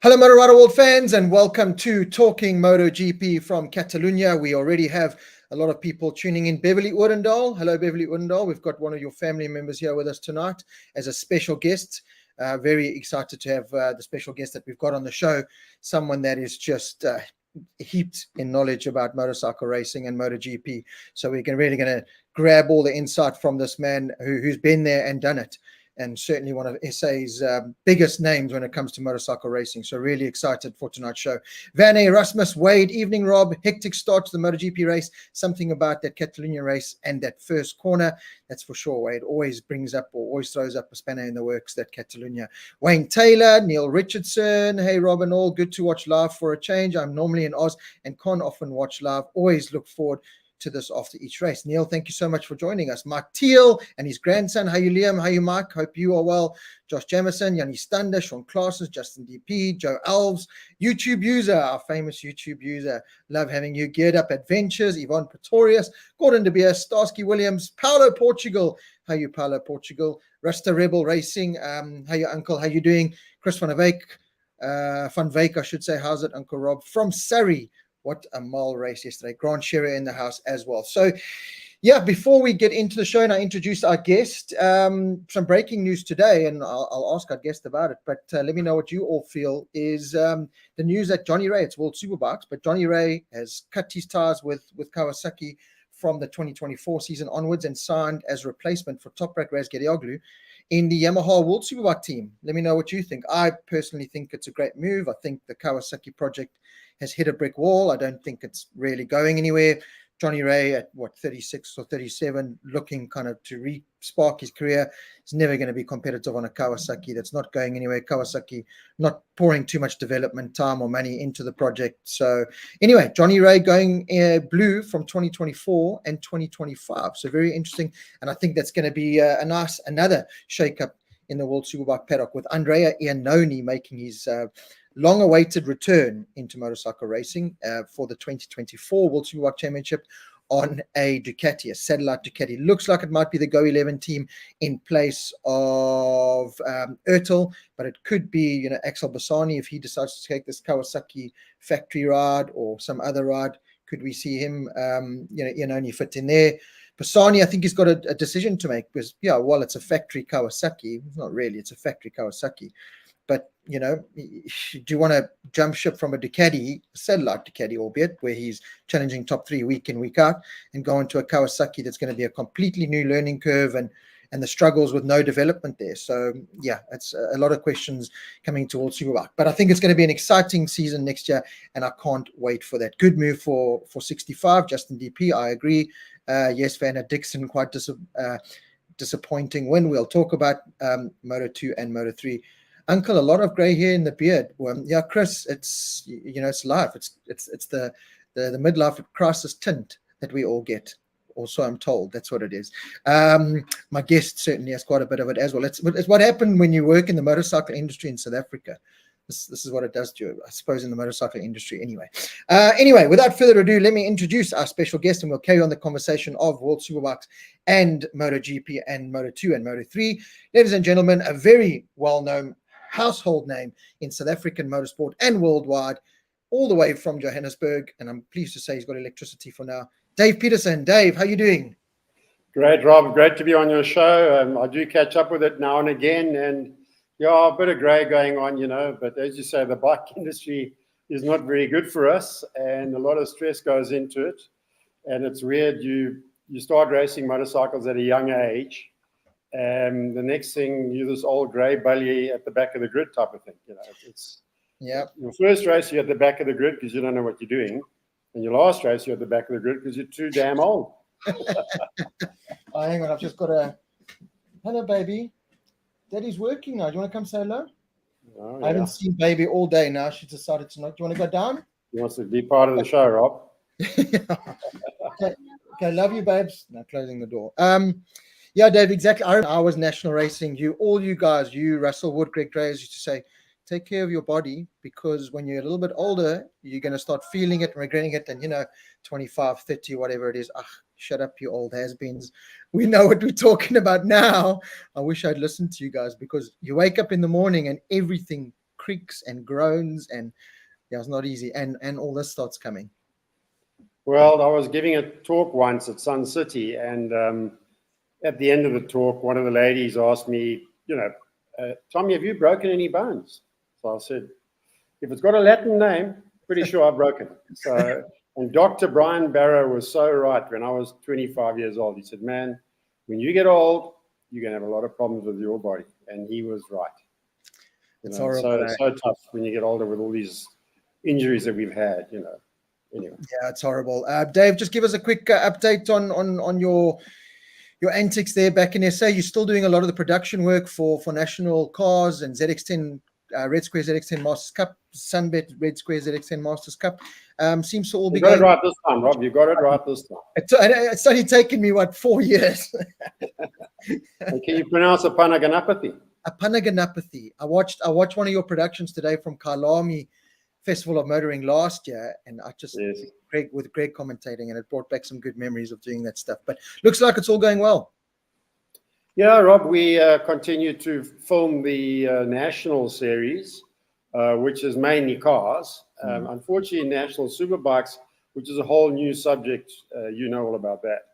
Hello, Motorrad World fans, and welcome to Talking MotoGP from Catalunya. We already have a lot of people tuning in. Beverly Oudendal. Hello, Beverly Oudendal. We've got one of your family members here with us tonight as a special guest. Very excited to have the special guest that we've got on the show, someone that is just heaped in knowledge about motorcycle racing and MotoGP. So we're really going to grab all the insight from this man who's been there and done it, and certainly one of SA's biggest names when it comes to motorcycle racing. So really excited for tonight's show. Van Erasmus, Wade, evening, Rob. Hectic start to the MotoGP race. Something about that Catalunya race and that first corner. That's for sure, Wade. Always brings up or always throws up a spanner in the works, that Catalunya. Wayne Taylor, Neil Richardson. Hey, Rob and all. Good to watch live for a change. I'm normally in Oz and can't often watch live. Always look forward to this after each race. Neil, thank you so much for joining us. Mike Teal and his grandson. How you, Liam? How you, Mike? Hope you are well. Josh Jamison, Yanni Stander, Sean Classes, Justin DP, Joe Alves, YouTube user, our famous YouTube user. Love having you. Geared Up Adventures, Yvonne Pretorius, Gordon De Beer, Starsky Williams, Paolo Portugal. How you, Paolo Portugal? Rasta Rebel Racing. How you, Uncle? How you doing? Chris Van Veek, I should say. How's it, Uncle Rob? From Surrey. What a mile race yesterday. Grant Scherer in the house as well. So, yeah, before we get into the show and I introduce our guest, some breaking news today, and I'll ask our guest about it, but let me know what you all feel, is the news that Johnny Ray, it's World Superbikes, but Johnny Ray has cut his ties with Kawasaki from the 2024 season onwards and signed as replacement for Toprak Razgerioglu in the Yamaha World Superbike team. Let me know what you think. I personally think it's a great move. I think the Kawasaki project has hit a brick wall. I don't think it's really going anywhere. Johnny Ray at 36 or 37, looking kind of to re-spark his career, is never going to be competitive on a Kawasaki that's not going anywhere. Kawasaki not pouring too much development time or money into the project. So anyway, Johnny Ray going blue from 2024 and 2025. So very interesting. And I think that's going to be another shake-up in the World Superbike paddock, with Andrea Iannone making his long-awaited return into motorcycle racing for the 2024 World Superbike Championship on a Ducati, a satellite Ducati. Looks like it might be the Go 11 team in place of Ertel, but it could be, Axel Bassani if he decides to take this Kawasaki factory ride or some other ride. Could we see him, Iannone fit in there? Bassani, I think he's got a decision to make because, it's a factory Kawasaki. Not really, it's a factory Kawasaki. But, do you want to jump ship from a Ducati, a satellite Ducati, albeit, where he's challenging top three week in, week out, and go into a Kawasaki that's going to be a completely new learning curve and the struggles with no development there. So, it's a lot of questions coming towards Superbike. But I think it's going to be an exciting season next year, and I can't wait for that. Good move for 65, Justin DP, I agree. Yes, Van Dixon, quite disappointing win. We'll talk about Moto2 and Moto3. Uncle, a lot of gray hair in the beard. Well, Chris, it's it's life. It's the midlife crisis tint that we all get. Also, I'm told that's what it is. My guest certainly has quite a bit of it as well. It's what happened when you work in the motorcycle industry in South Africa. This is what it does to you, I suppose, in the motorcycle industry anyway. Anyway, without further ado, let me introduce our special guest, and we'll carry on the conversation of World Superbikes and MotoGP and Moto2 and Moto3. Ladies and gentlemen, a very well-known household name in South African motorsport and worldwide, all the way from Johannesburg, and I'm pleased to say he's got electricity for now. Dave Peterson. Dave, how you doing? Great, Rob. Great to be on your show. I do catch up with it now and again, and a bit of grey going on, but as you say, the bike industry is not very good for us, and a lot of stress goes into it. And it's weird, you start racing motorcycles at a young age, and the next thing, you're this old grey bully at the back of the grid type of thing. It's your first race, you're at the back of the grid because you don't know what you're doing, and your last race, you're at the back of the grid because you're too damn old. Oh, hang on, I've just got hello, baby. Daddy's working now. Do you want to come say hello? Oh, yeah. I haven't seen baby all day now. She decided to not. Do you want to go down? He wants to be part of the show, Rob. Okay, love you, babes. Now closing the door. Dave, exactly. I was national racing. You guys, Russell Wood, Greg Dreyers used to say, take care of your body, because when you're a little bit older, you're going to start feeling it and regretting it. And, 25, 30, whatever it is. Shut up, you old has-beens. We know what we're talking about now. I wish I'd listened to you guys, because you wake up in the morning and everything creaks and groans, and yeah, it's not easy. And all this starts coming. Well, I was giving a talk once at Sun City, and at the end of the talk, one of the ladies asked me, Tommy, have you broken any bones? So I said, if it's got a Latin name, pretty sure I've broken it. So, and Dr. Brian Barrow was so right when I was 25 years old. He said, man, when you get old, you're going to have a lot of problems with your body. And he was right. It's horrible. It's so tough when you get older with all these injuries that we've had, Anyway. Yeah, it's horrible. Dave, just give us a quick update on your antics there back in SA. You're still doing a lot of the production work for national cars and ZX10 Red Square ZX10 Masters Cup, Sunbet Red Square ZX10 Masters Cup. Seems to all be going. You got it right this time, Rob. You got it right this time. It's only taken me 4 years. And can you pronounce Apanaganapathy? Apanaganapathy. I watched one of your productions today from Kyalami Festival of Motoring last year, and I just with Greg commentating, and it brought back some good memories of doing that stuff. But looks like it's all going well. Yeah, Rob, we continue to film the national series, which is mainly cars. Unfortunately, national superbikes, which is a whole new subject, you know all about that.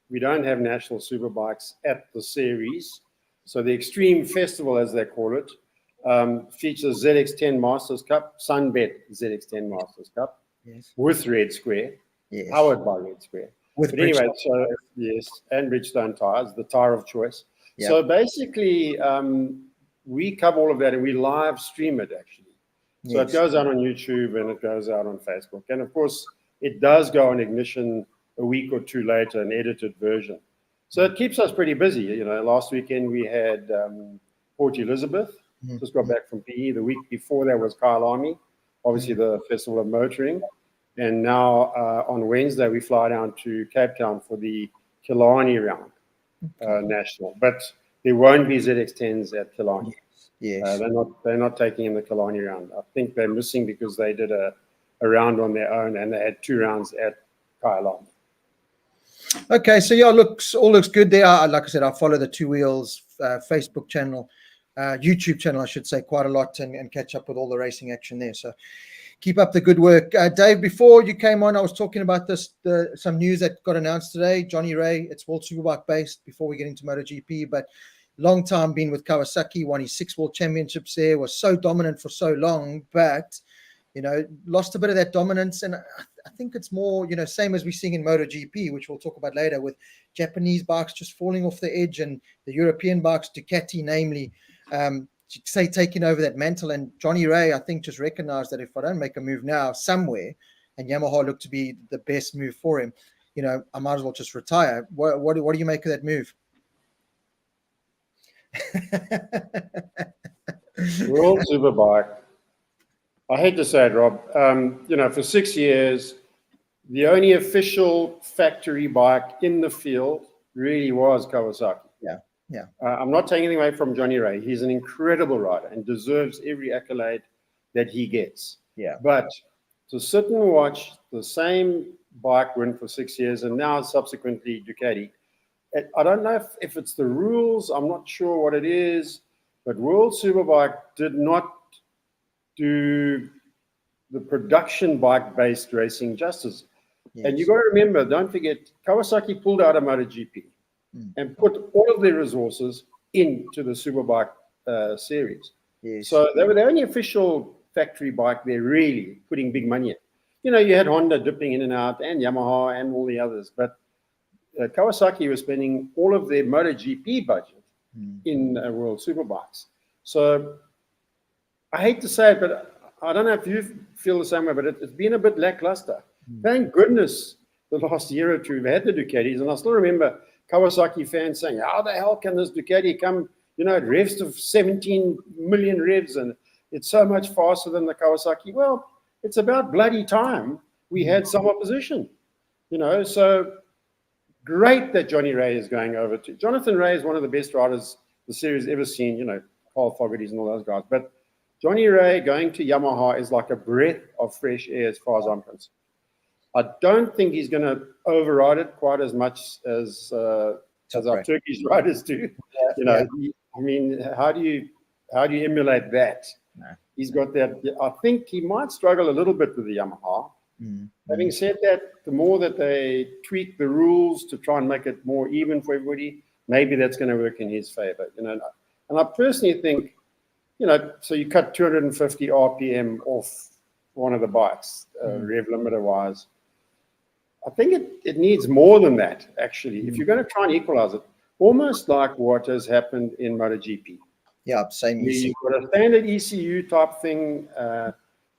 We don't have national superbikes at the series. So the Extreme Festival, as they call it, features ZX10 Masters Cup, Sunbet ZX10 Masters Cup, with Red Square, powered by Red Square. But anyway, and Bridgestone tires, the tire of choice. Yep. So basically, we cover all of that, and we live stream it actually. So it goes out on YouTube and it goes out on Facebook, and of course, it does go on Ignition a week or two later, an edited version. So it keeps us pretty busy. Last weekend we had Port Elizabeth. Just got back from PE. The week before that was Kyalami, obviously the Festival of Motoring. And now on Wednesday, we fly down to Cape Town for the Killarney round national. But there won't be ZX10s at Killarney. Yes. They're not taking in the Killarney round. I think they're missing because they did a round on their own, and they had 2 rounds at Kyalami. Okay, so yeah, all looks good there. Like I said, I follow the Two Wheels Facebook channel, YouTube channel, I should say, quite a lot, and catch up with all the racing action there. So keep up the good work. Dave, before you came on, I was talking about some news that got announced today. Johnny Ray, it's World Superbike based before we get into MotoGP, but long time been with Kawasaki, won his 6 World Championships there, was so dominant for so long, but, lost a bit of that dominance. And I think it's more, same as we're seeing in MotoGP, which we'll talk about later, with Japanese bikes just falling off the edge, and the European bikes, Ducati namely, taking over that mantle. And Johnny Ray, I think, just recognized that if I don't make a move now somewhere, and Yamaha looked to be the best move for him, I might as well just retire. What do you make of that move? World Superbike. I hate to say it, Rob. For 6 years, the only official factory bike in the field really was Kawasaki. Yeah. I'm not taking anything away from Johnny Ray. He's an incredible rider and deserves every accolade that he gets. Yeah. But to sit and watch the same bike win for 6 years, and now subsequently Ducati, I don't know if it's the rules. I'm not sure what it is. But World Superbike did not do the production bike-based racing justice. Yes. And you got to remember, don't forget, Kawasaki pulled out of MotoGP and put all of their resources into the Superbike series. Yes. So they were the only official factory bike they're really putting big money in. You had Honda dipping in and out, and Yamaha and all the others. But Kawasaki was spending all of their MotoGP budget in World Superbikes. So I hate to say it, but I don't know if you feel the same way, but it's been a bit lackluster. Thank goodness the last year or two we've had the Ducatis, and I still remember Kawasaki fans saying, how the hell can this Ducati come, it revs to 17 million revs, and it's so much faster than the Kawasaki. Well, it's about bloody time we had some opposition, so great that Johnny Ray is going over to. Jonathan Ray is one of the best riders the series ever seen, Carl Fogarty's and all those guys. But Johnny Ray going to Yamaha is like a breath of fresh air as far as I'm concerned. I don't think he's going to override it quite as much as our Turkish riders do. I mean, how do you emulate that? No. He's got that. I think he might struggle a little bit with the Yamaha. Having said that, the more that they tweak the rules to try and make it more even for everybody, maybe that's going to work in his favor. You know, and I personally think, you know, so you cut 250 RPM off one of the bikes, rev limiter wise. I think it needs more than that, actually. If you're going to try and equalize it, almost like what has happened in MotoGP. Yeah, same ECU. You've got a standard ECU type thing.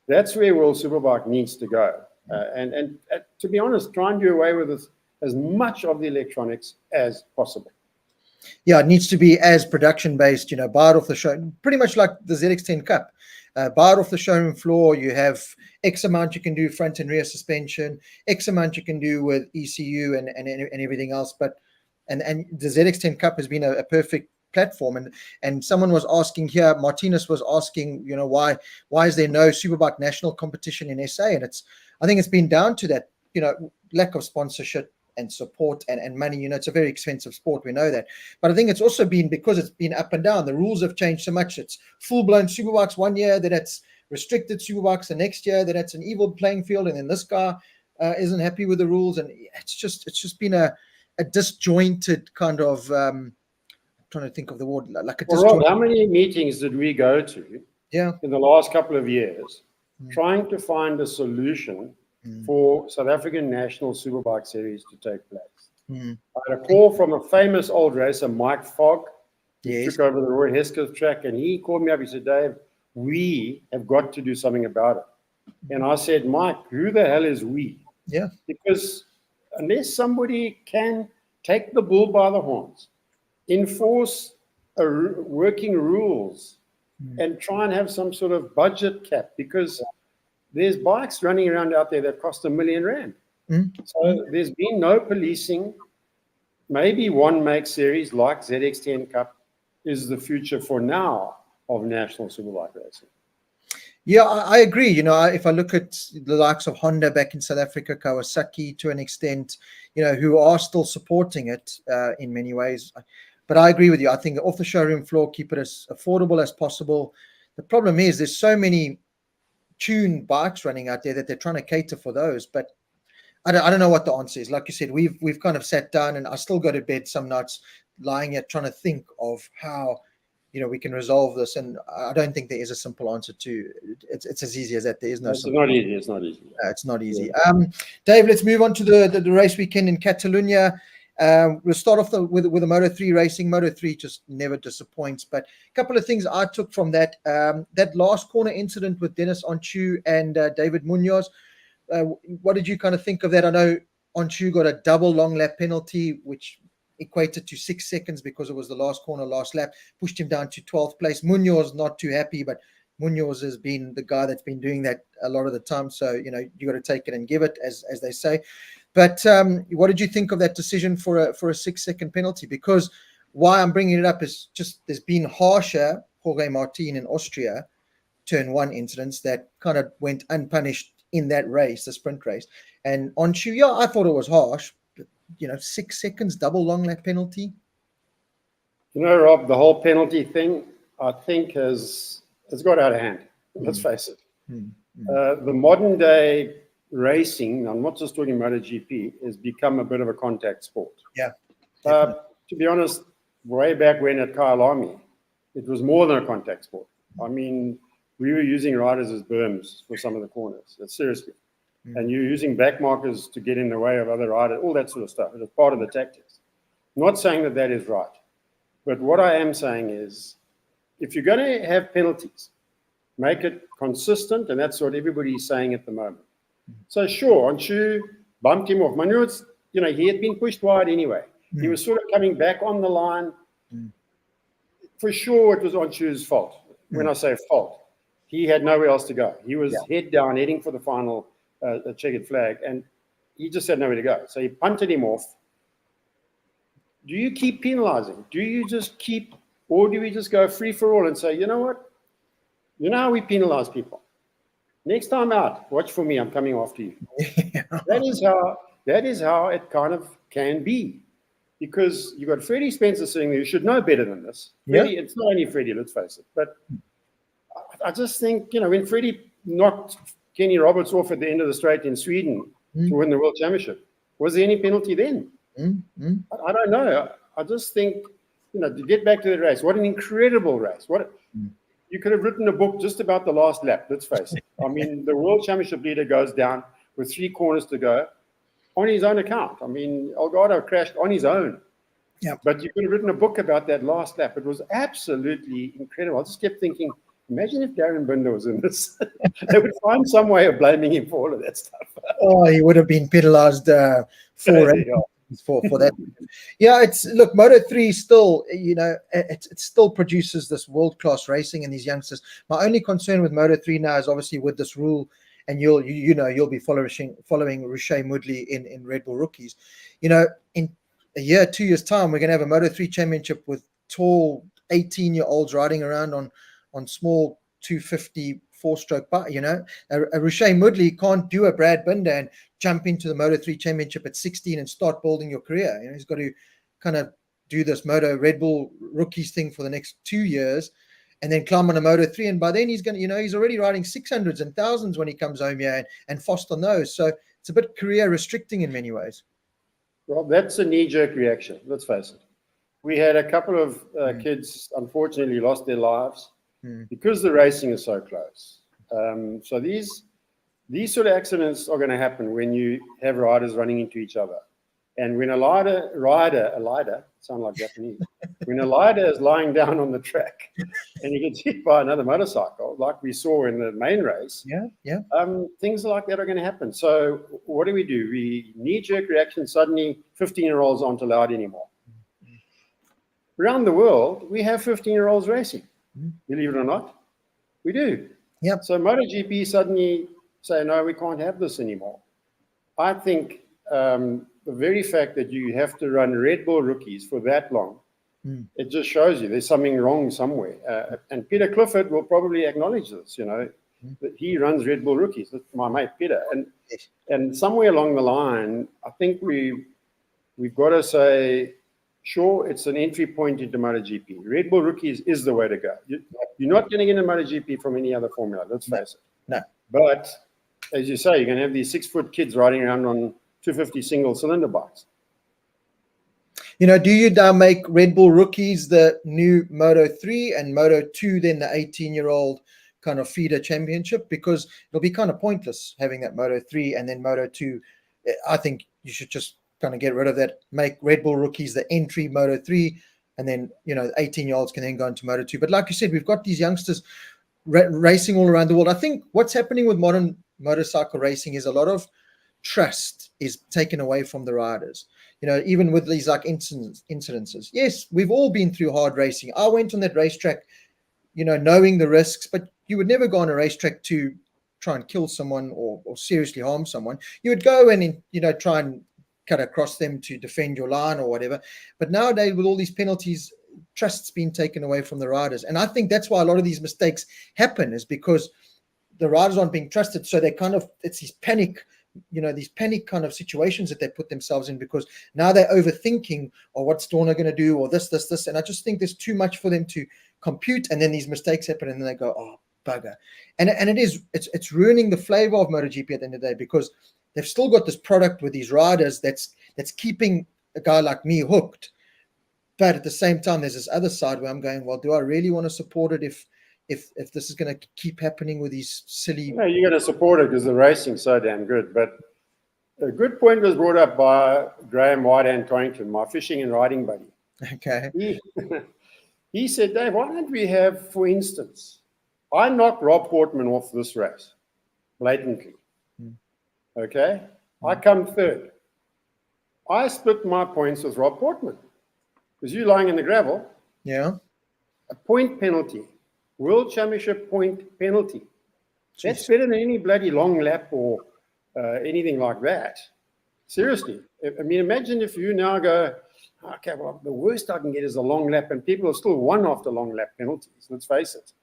That's where World Superbike needs to go. And to be honest, try and do away with as much of the electronics as possible. Yeah, it needs to be as production based, you know, buy it off the show, pretty much like the ZX10 Cup. Buy it off the showroom floor. You have X amount you can do front and rear suspension, X amount you can do with ECU and everything else. But and the ZX10 Cup has been a perfect platform. And someone was asking here, Martinez was asking, you know, why is there no Superbike national competition in SA? And I think it's been down to that, you know, lack of sponsorship and support and money. You know, it's a very expensive sport, we know that, but I think it's also been because it's been up and down. The rules have changed so much. It's full-blown Superbikes one year, then it's restricted Superbikes the next year, then it's an evil playing field, and then this guy isn't happy with the rules, and it's just been a disjointed kind of I'm trying to think of the word, like a disjointed. Rob, how many meetings did we go to in the last couple of years trying to find a solution for South African National Superbike Series to take place? I had a call from a famous old racer, Mike Fogg, who took over the Roy Hesketh track, and he called me up. He said, Dave, we have got to do something about it. And I said, Mike, who the hell is we? Yeah. Because unless somebody can take the bull by the horns, enforce working rules, and try and have some sort of budget cap, because there's bikes running around out there that cost R1 million. So there's been no policing. Maybe one make series like ZX10 Cup is the future for now of national superbike racing. Yeah, I agree. You know, if I look at the likes of Honda back in South Africa, Kawasaki to an extent, you know, who are still supporting it in many ways. But I agree with you. I think off the showroom floor, keep it as affordable as possible. The problem is there's so many tuned bikes running out there that they're trying to cater for those. But I don't know what the answer is. Like you said, we've kind of sat down, and I still go to bed some nights lying here trying to think of how, you know, we can resolve this. And I don't think there is a simple answer to it. It's as easy as that. There is no. It's not easy. It's not easy. It's not easy. Dave, let's move on to the race weekend in Catalunya. We'll start off with the Moto3 racing. Moto3 just never disappoints. But a couple of things I took from that. That last corner incident with Dennis Onchu and David Munoz. What did you kind of think of that? I know Onchu got a double long lap penalty, which equated to 6 seconds because it was the last corner, last lap, pushed him down to 12th place. Munoz not too happy, but Munoz has been the guy that's been doing that a lot of the time. So, you know, you got to take it and give it, as they say. But what did you think of that decision for a 6-second penalty? Because why I'm bringing it up is just there's been harsher Jorge Martin in Austria turn 1 incidents that kind of went unpunished in that race, the sprint race. And Onchu, yeah, I thought it was harsh. But, you know, 6 seconds, double long lap penalty. You know, Rob, the whole penalty thing, I think, has got out of hand. Let's face it. The modern day racing, I'm not just talking MotoGP, has become a bit of a contact sport. Yeah. To be honest, way back when at Kyalami, it was more than a contact sport. I mean, we were using riders as berms for some of the corners. That's seriously. And you're using back markers to get in the way of other riders, all that sort of stuff. It's part of the tactics. I'm not saying that that is right. But what I am saying is, if you're going to have penalties, make it consistent, and that's what everybody's saying at the moment. So sure, Onchu bumped him off. Munoz, you know, he had been pushed wide anyway. He was sort of coming back on the line. For sure, it was Onchu's fault. When I say fault, he had nowhere else to go. He was head down, heading for the final checkered flag, and he just had nowhere to go. So he punted him off. Do you keep penalizing? Do you just keep, or do we just go free for all and say, you know what? You know how we penalize people? Next time out, watch for me. I'm coming after you. That is how it kind of can be, because you've got Freddie Spencer sitting there. You should know better than this. Freddie, it's not only Freddie, let's face it. But I just think, when Freddie knocked Kenny Roberts off at the end of the straight in Sweden to win the World Championship, was there any penalty then? I don't know. I just think, to get back to the race, what an incredible race. You could have written a book just about the last lap, let's face it. I mean, the World Championship leader goes down with 3 corners to go on his own account. I mean, Olgado crashed on his own. Yeah. But you could have written a book about that last lap. It was absolutely incredible. I just kept thinking, imagine if Darren Binder was in this. They would find some way of blaming him for all of that stuff. Oh, he would have been penalized for that. Yeah, look, Moto3 still, it still produces this world-class racing and these youngsters. My only concern with Moto3 now is obviously with this rule, and you'll be following Ruche Mudley in Red Bull rookies. In a year, 2 years' time, we're going to have a Moto3 championship with tall 18-year-olds riding around on small 250 4-stroke bike. A Ruche Mudley can't do a Brad Binder and jump into the Moto3 championship at 16 and start building your career. He's got to kind of do this Red Bull rookies thing for the next 2 years and then climb on a Moto3. And by then he's going to, he's already riding 600s and 1000s when he comes home here and fast on those. So it's a bit career restricting in many ways. Well, that's a knee-jerk reaction. Let's face it. We had a couple of kids, unfortunately, lost their lives because the racing is so close. So these sort of accidents are going to happen when you have riders running into each other. And when a rider, sound like Japanese, when a rider is lying down on the track and he gets hit by another motorcycle, like we saw in the main race, things like that are going to happen. So what do? We knee-jerk reaction, suddenly 15-year-olds aren't allowed anymore. Around the world, we have 15-year-olds racing. Believe it or not, we do. Yep. So MotoGP suddenly say, no, we can't have this anymore. I think the very fact that you have to run Red Bull rookies for that long, it just shows you there's something wrong somewhere. And Peter Clifford will probably acknowledge this, that he runs Red Bull rookies. That's my mate Peter. And somewhere along the line, I think we've got to say, sure, it's an entry point into MotoGP. Red Bull rookies is the way to go. You're not going to get into MotoGP from any other formula, let's face it. No. But as you say, you're going to have these 6-foot kids riding around on 250 single cylinder bikes. Do you now make Red Bull rookies the new Moto3 and Moto2 then the 18-year-old kind of feeder championship? Because it'll be kind of pointless having that Moto3 and then Moto2. I think you should just kind of get rid of that, make Red Bull rookies the entry Moto3, and then 18-year-olds can then go into Moto2. But like you said, we've got these youngsters racing all around the world. I think what's happening with modern motorcycle racing is a lot of trust is taken away from the riders. Even with these like incidences. Yes, we've all been through hard racing. I went on that racetrack, knowing the risks, but you would never go on a racetrack to try and kill someone or seriously harm someone. You would go and try and cut across them to defend your line or whatever. But nowadays, with all these penalties, trust's been taken away from the riders. And I think that's why a lot of these mistakes happen, is because the riders aren't being trusted. So they it's these panic kind of situations that they put themselves in, because now they're overthinking, or what's Dorna going to do, or this. And I just think there's too much for them to compute. And then these mistakes happen and then they go, oh, bugger. And it's ruining the flavor of MotoGP at the end of the day, because they've still got this product with these riders that's keeping a guy like me hooked. But at the same time, there's this other side where I'm going, well, do I really want to support it if this is going to keep happening with these silly... No, you're going to support it because the racing's so damn good. But a good point was brought up by Graham White Torrington, my fishing and riding buddy. Okay. He said, Dave, why don't we have, for instance, I knocked Rob Portman off this race, blatantly. Okay? I come third. I split my points with Rob Portman because you're lying in the gravel. Yeah. A point penalty. World Championship point penalty. Jeez. That's better than any bloody long lap or anything like that. Seriously. I mean, imagine if you now go, okay, well, the worst I can get is a long lap, and people are still won after long lap penalties. Let's face it.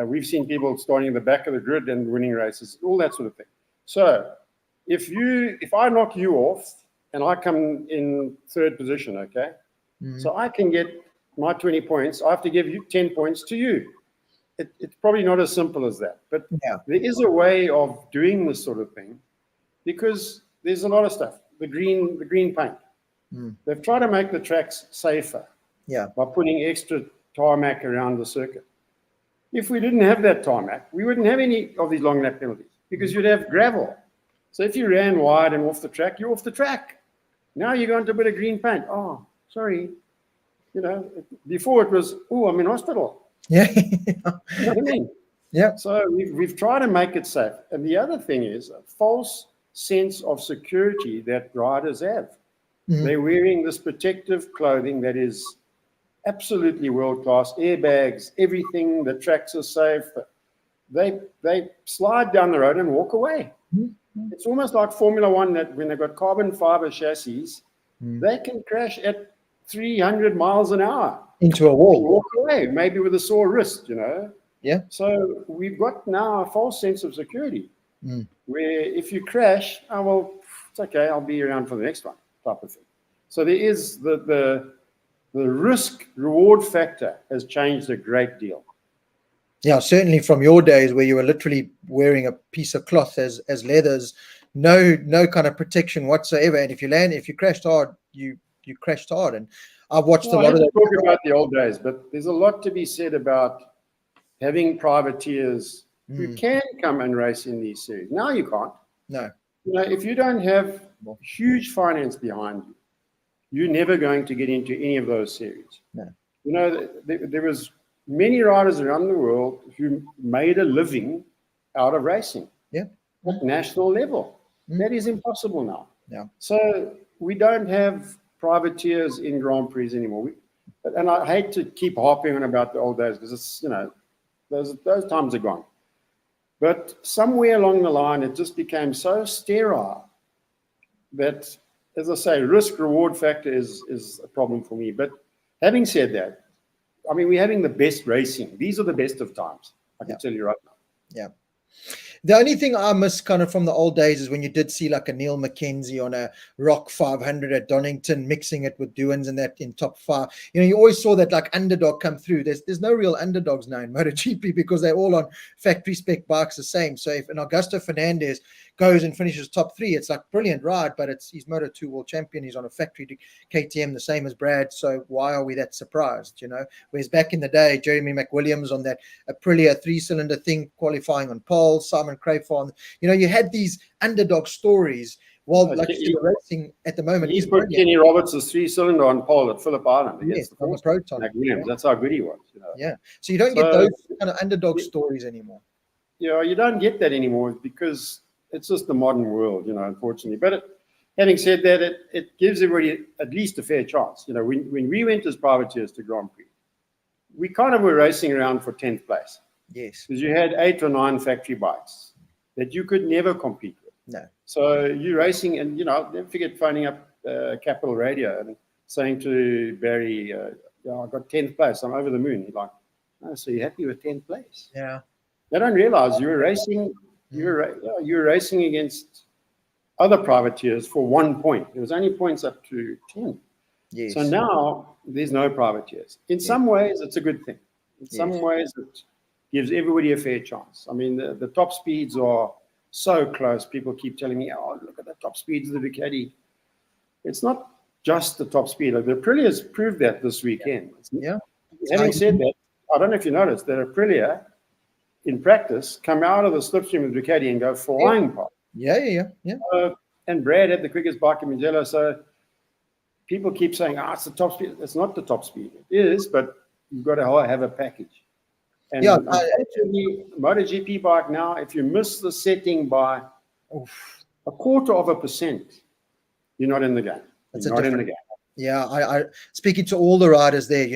We've seen people starting in the back of the grid and winning races, all that sort of thing. So if I knock you off and I come in third position, okay, so I can get my 20 points. I have to give you 10 points to you. it's probably not as simple as that. But Yeah. there is a way of doing this sort of thing, because there's a lot of stuff. The green paint. They've tried to make the tracks safer. Yeah. By putting extra tarmac around the circuit. If we didn't have that tarmac, we wouldn't have any of these long lap penalties, because you'd have gravel. So if you ran wide and off the track, you're off the track. Now you're going to a bit of green paint. Oh, sorry. Before it was, oh, I'm in hospital. Yeah. You know what I mean? Yeah. So we've tried to make it safe. And the other thing is a false sense of security that riders have. They're wearing this protective clothing that is absolutely world-class, airbags, everything, the tracks are safe. They slide down the road and walk away. It's almost like Formula One, that when they've got carbon fiber chassis, they can crash at 300 miles an hour. Into a wall. Walk away, maybe with a sore wrist, Yeah. So we've got now a false sense of security, where if you crash, oh, well, it's okay, I'll be around for the next one, type of thing. So there is the risk-reward factor has changed a great deal. Yeah, certainly from your days where you were literally wearing a piece of cloth as leathers, no kind of protection whatsoever. And if you crashed hard, you crashed hard. And I've watched a lot of that. Talk about the old days, but there's a lot to be said about having privateers who can come and race in these series. Now you can't. No. If you don't have huge finance behind you, you're never going to get into any of those series. No. There was many riders around the world who made a living out of racing. Yeah. At national level. That is impossible now. Yeah. So we don't have privateers in Grand Prix anymore. And I hate to keep harping on about the old days, because it's, those times are gone. But somewhere along the line, it just became so sterile that, as I say, risk-reward factor is a problem for me. But having said that, I mean, we're having the best racing. These are the best of times, I can tell you right now. Yeah. The only thing I miss kind of from the old days is when you did see like a Neil McKenzie on a Rock 500 at Donington, mixing it with Doohan's and that in top 5. You always saw that like underdog come through. There's no real underdogs now in MotoGP, because they're all on factory spec bikes the same. So if an Augusto Fernandez goes and finishes top 3, it's like brilliant ride, but he's Moto2 world champion. He's on a factory KTM, the same as Brad. So why are we that surprised? Whereas back in the day, Jeremy McWilliams on that Aprilia 3-cylinder thing, qualifying on pole, Simon Crayford, you had these underdog stories. Well, like you're racing at the moment, he's put Kenny Roberts' 3-cylinder on pole at Phillip Island against the Proton. Williams. That's how good he was. Yeah. So you don't get those kind of underdog stories anymore. Yeah, you don't get that anymore, because it's just the modern world, unfortunately. But having said that, it gives everybody at least a fair chance. When we went as privateers to Grand Prix, we kind of were racing around for 10th place. Yes. Because you had 8 or 9 factory bikes that you could never compete with. No. So you're racing, and, don't forget phoning up Capital Radio and saying to Barry, I got 10th place. I'm over the moon. He's like, oh, so you're happy with 10th place? Yeah. They don't realize you were racing. You were racing against other privateers for 1 point. There was only points up to 10. Yes. So now there's no privateers. In some ways, it's a good thing. In some ways, it gives everybody a fair chance. I mean, the top speeds are so close. People keep telling me, oh, look at the top speeds of the Ducati. It's not just the top speed. Like, the Aprilia's proved that this weekend. Yeah. Having said that, I don't know if you noticed that Aprilia, in practice, come out of the slipstream of Ducati and go flying past. Yeah. And Brad had the quickest bike in Misano. So people keep saying, it's the top speed. It's not the top speed. It is, but you've got to have a package. And actually, MotoGP bike now, if you miss the setting by 0.25%, you're not in the game. You're not in the game. Yeah, I speaking to all the riders there,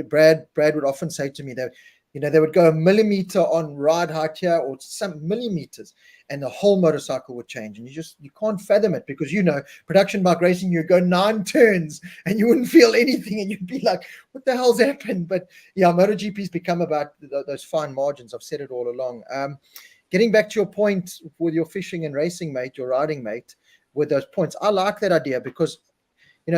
Brad would often say to me that, they would go a millimeter on ride height here, or some millimeters, and the whole motorcycle would change. And you can't fathom it, because, production bike racing, you go 9 turns and you wouldn't feel anything, and you'd be like, what the hell's happened? But yeah, MotoGP's become about those fine margins. I've said it all along. Getting back to your point with your fishing and racing mate, your riding mate, with those points, I like that idea, because, in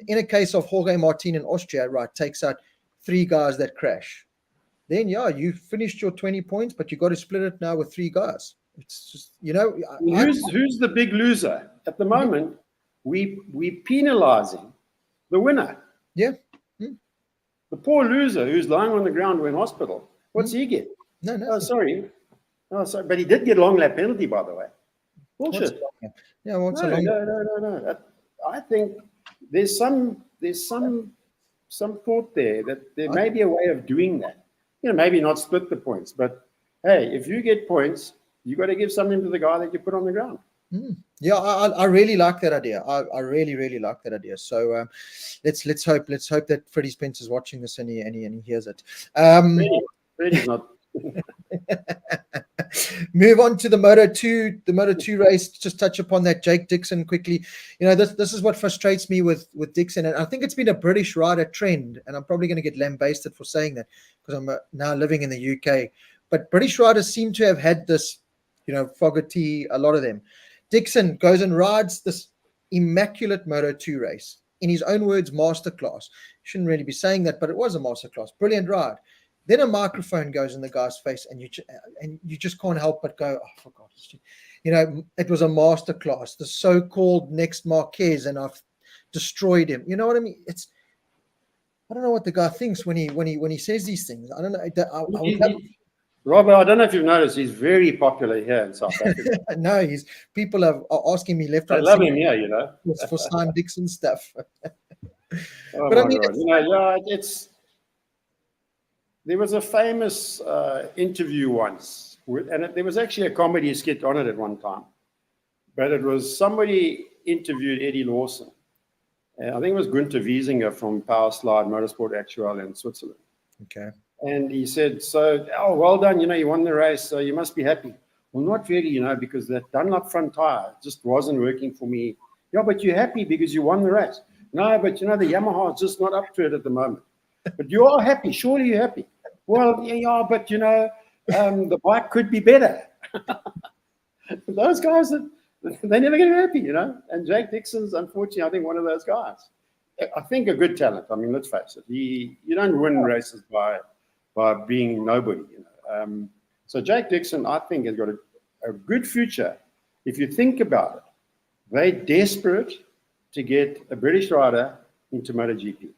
a case of Jorge Martin in Austria, right, takes out 3 guys that crash. then yeah, you finished your 20 points, but you got to split it now with 3 guys. It's just, you know, who's the big loser at the moment? We penalizing the winner. Yeah. The poor loser who's lying on the ground or in hospital. What's he get? No. Oh, sorry. But he did get long lap penalty, by the way. Bullshit. Yeah, what's a long? No. I think there's some thought there that there may be a way of doing that. You know, maybe not split the points, but hey, if you get points, you got to give something to the guy that you put on the ground. Yeah, I really like that idea. I really like that idea. So let's hope that Freddie Spencer's watching this and he hears it. Freddie's not. Move on to the Moto2 race. Just touch upon that Jake Dixon quickly. You know, this is what frustrates me with Dixon, and I think it's been a British rider trend, and I'm probably going to get lambasted for saying that because I'm now living in the UK. But British riders seem to have had this, you know, Fogarty, a lot of them. Dixon goes and rides this immaculate Moto2 race. In his own words, masterclass. Shouldn't really be saying that, but it was a masterclass. Brilliant ride. Then a microphone goes in the guy's face, and you just can't help but go, oh, for God's sake. You know, it was a masterclass. The so-called next Marquez, and I've destroyed him. You know what I mean? I don't know what the guy thinks when he says these things. I don't know. Robert, I don't know if you've noticed, he's very popular here in South Africa. No, people are asking me left, right. I love him here, you know, for signed Dixon stuff. Oh, but I mean, God. You know, there was a famous interview once, and there was actually a comedy skit on it at one time. But it was somebody interviewed Eddie Lawson. I think it was Gunther Wiesinger from Power Slide Motorsport Actual in Switzerland. Okay. And he said, oh, well done, you know, you won the race, so you must be happy. Well, not really, you know, because that Dunlop front tire just wasn't working for me. Yeah, but you're happy because you won the race. No, but, you know, the Yamaha is just not up to it at the moment. But you are happy. Surely you're happy. Well, yeah, but, you know, the bike could be better. Those guys, they never get happy, you know. And Jake Dixon's, unfortunately, I think, one of those guys. I think a good talent. I mean, let's face it. You don't win races by being nobody, you know. So Jake Dixon, I think, has got a good future. If you think about it, they're desperate to get a British rider into MotoGP.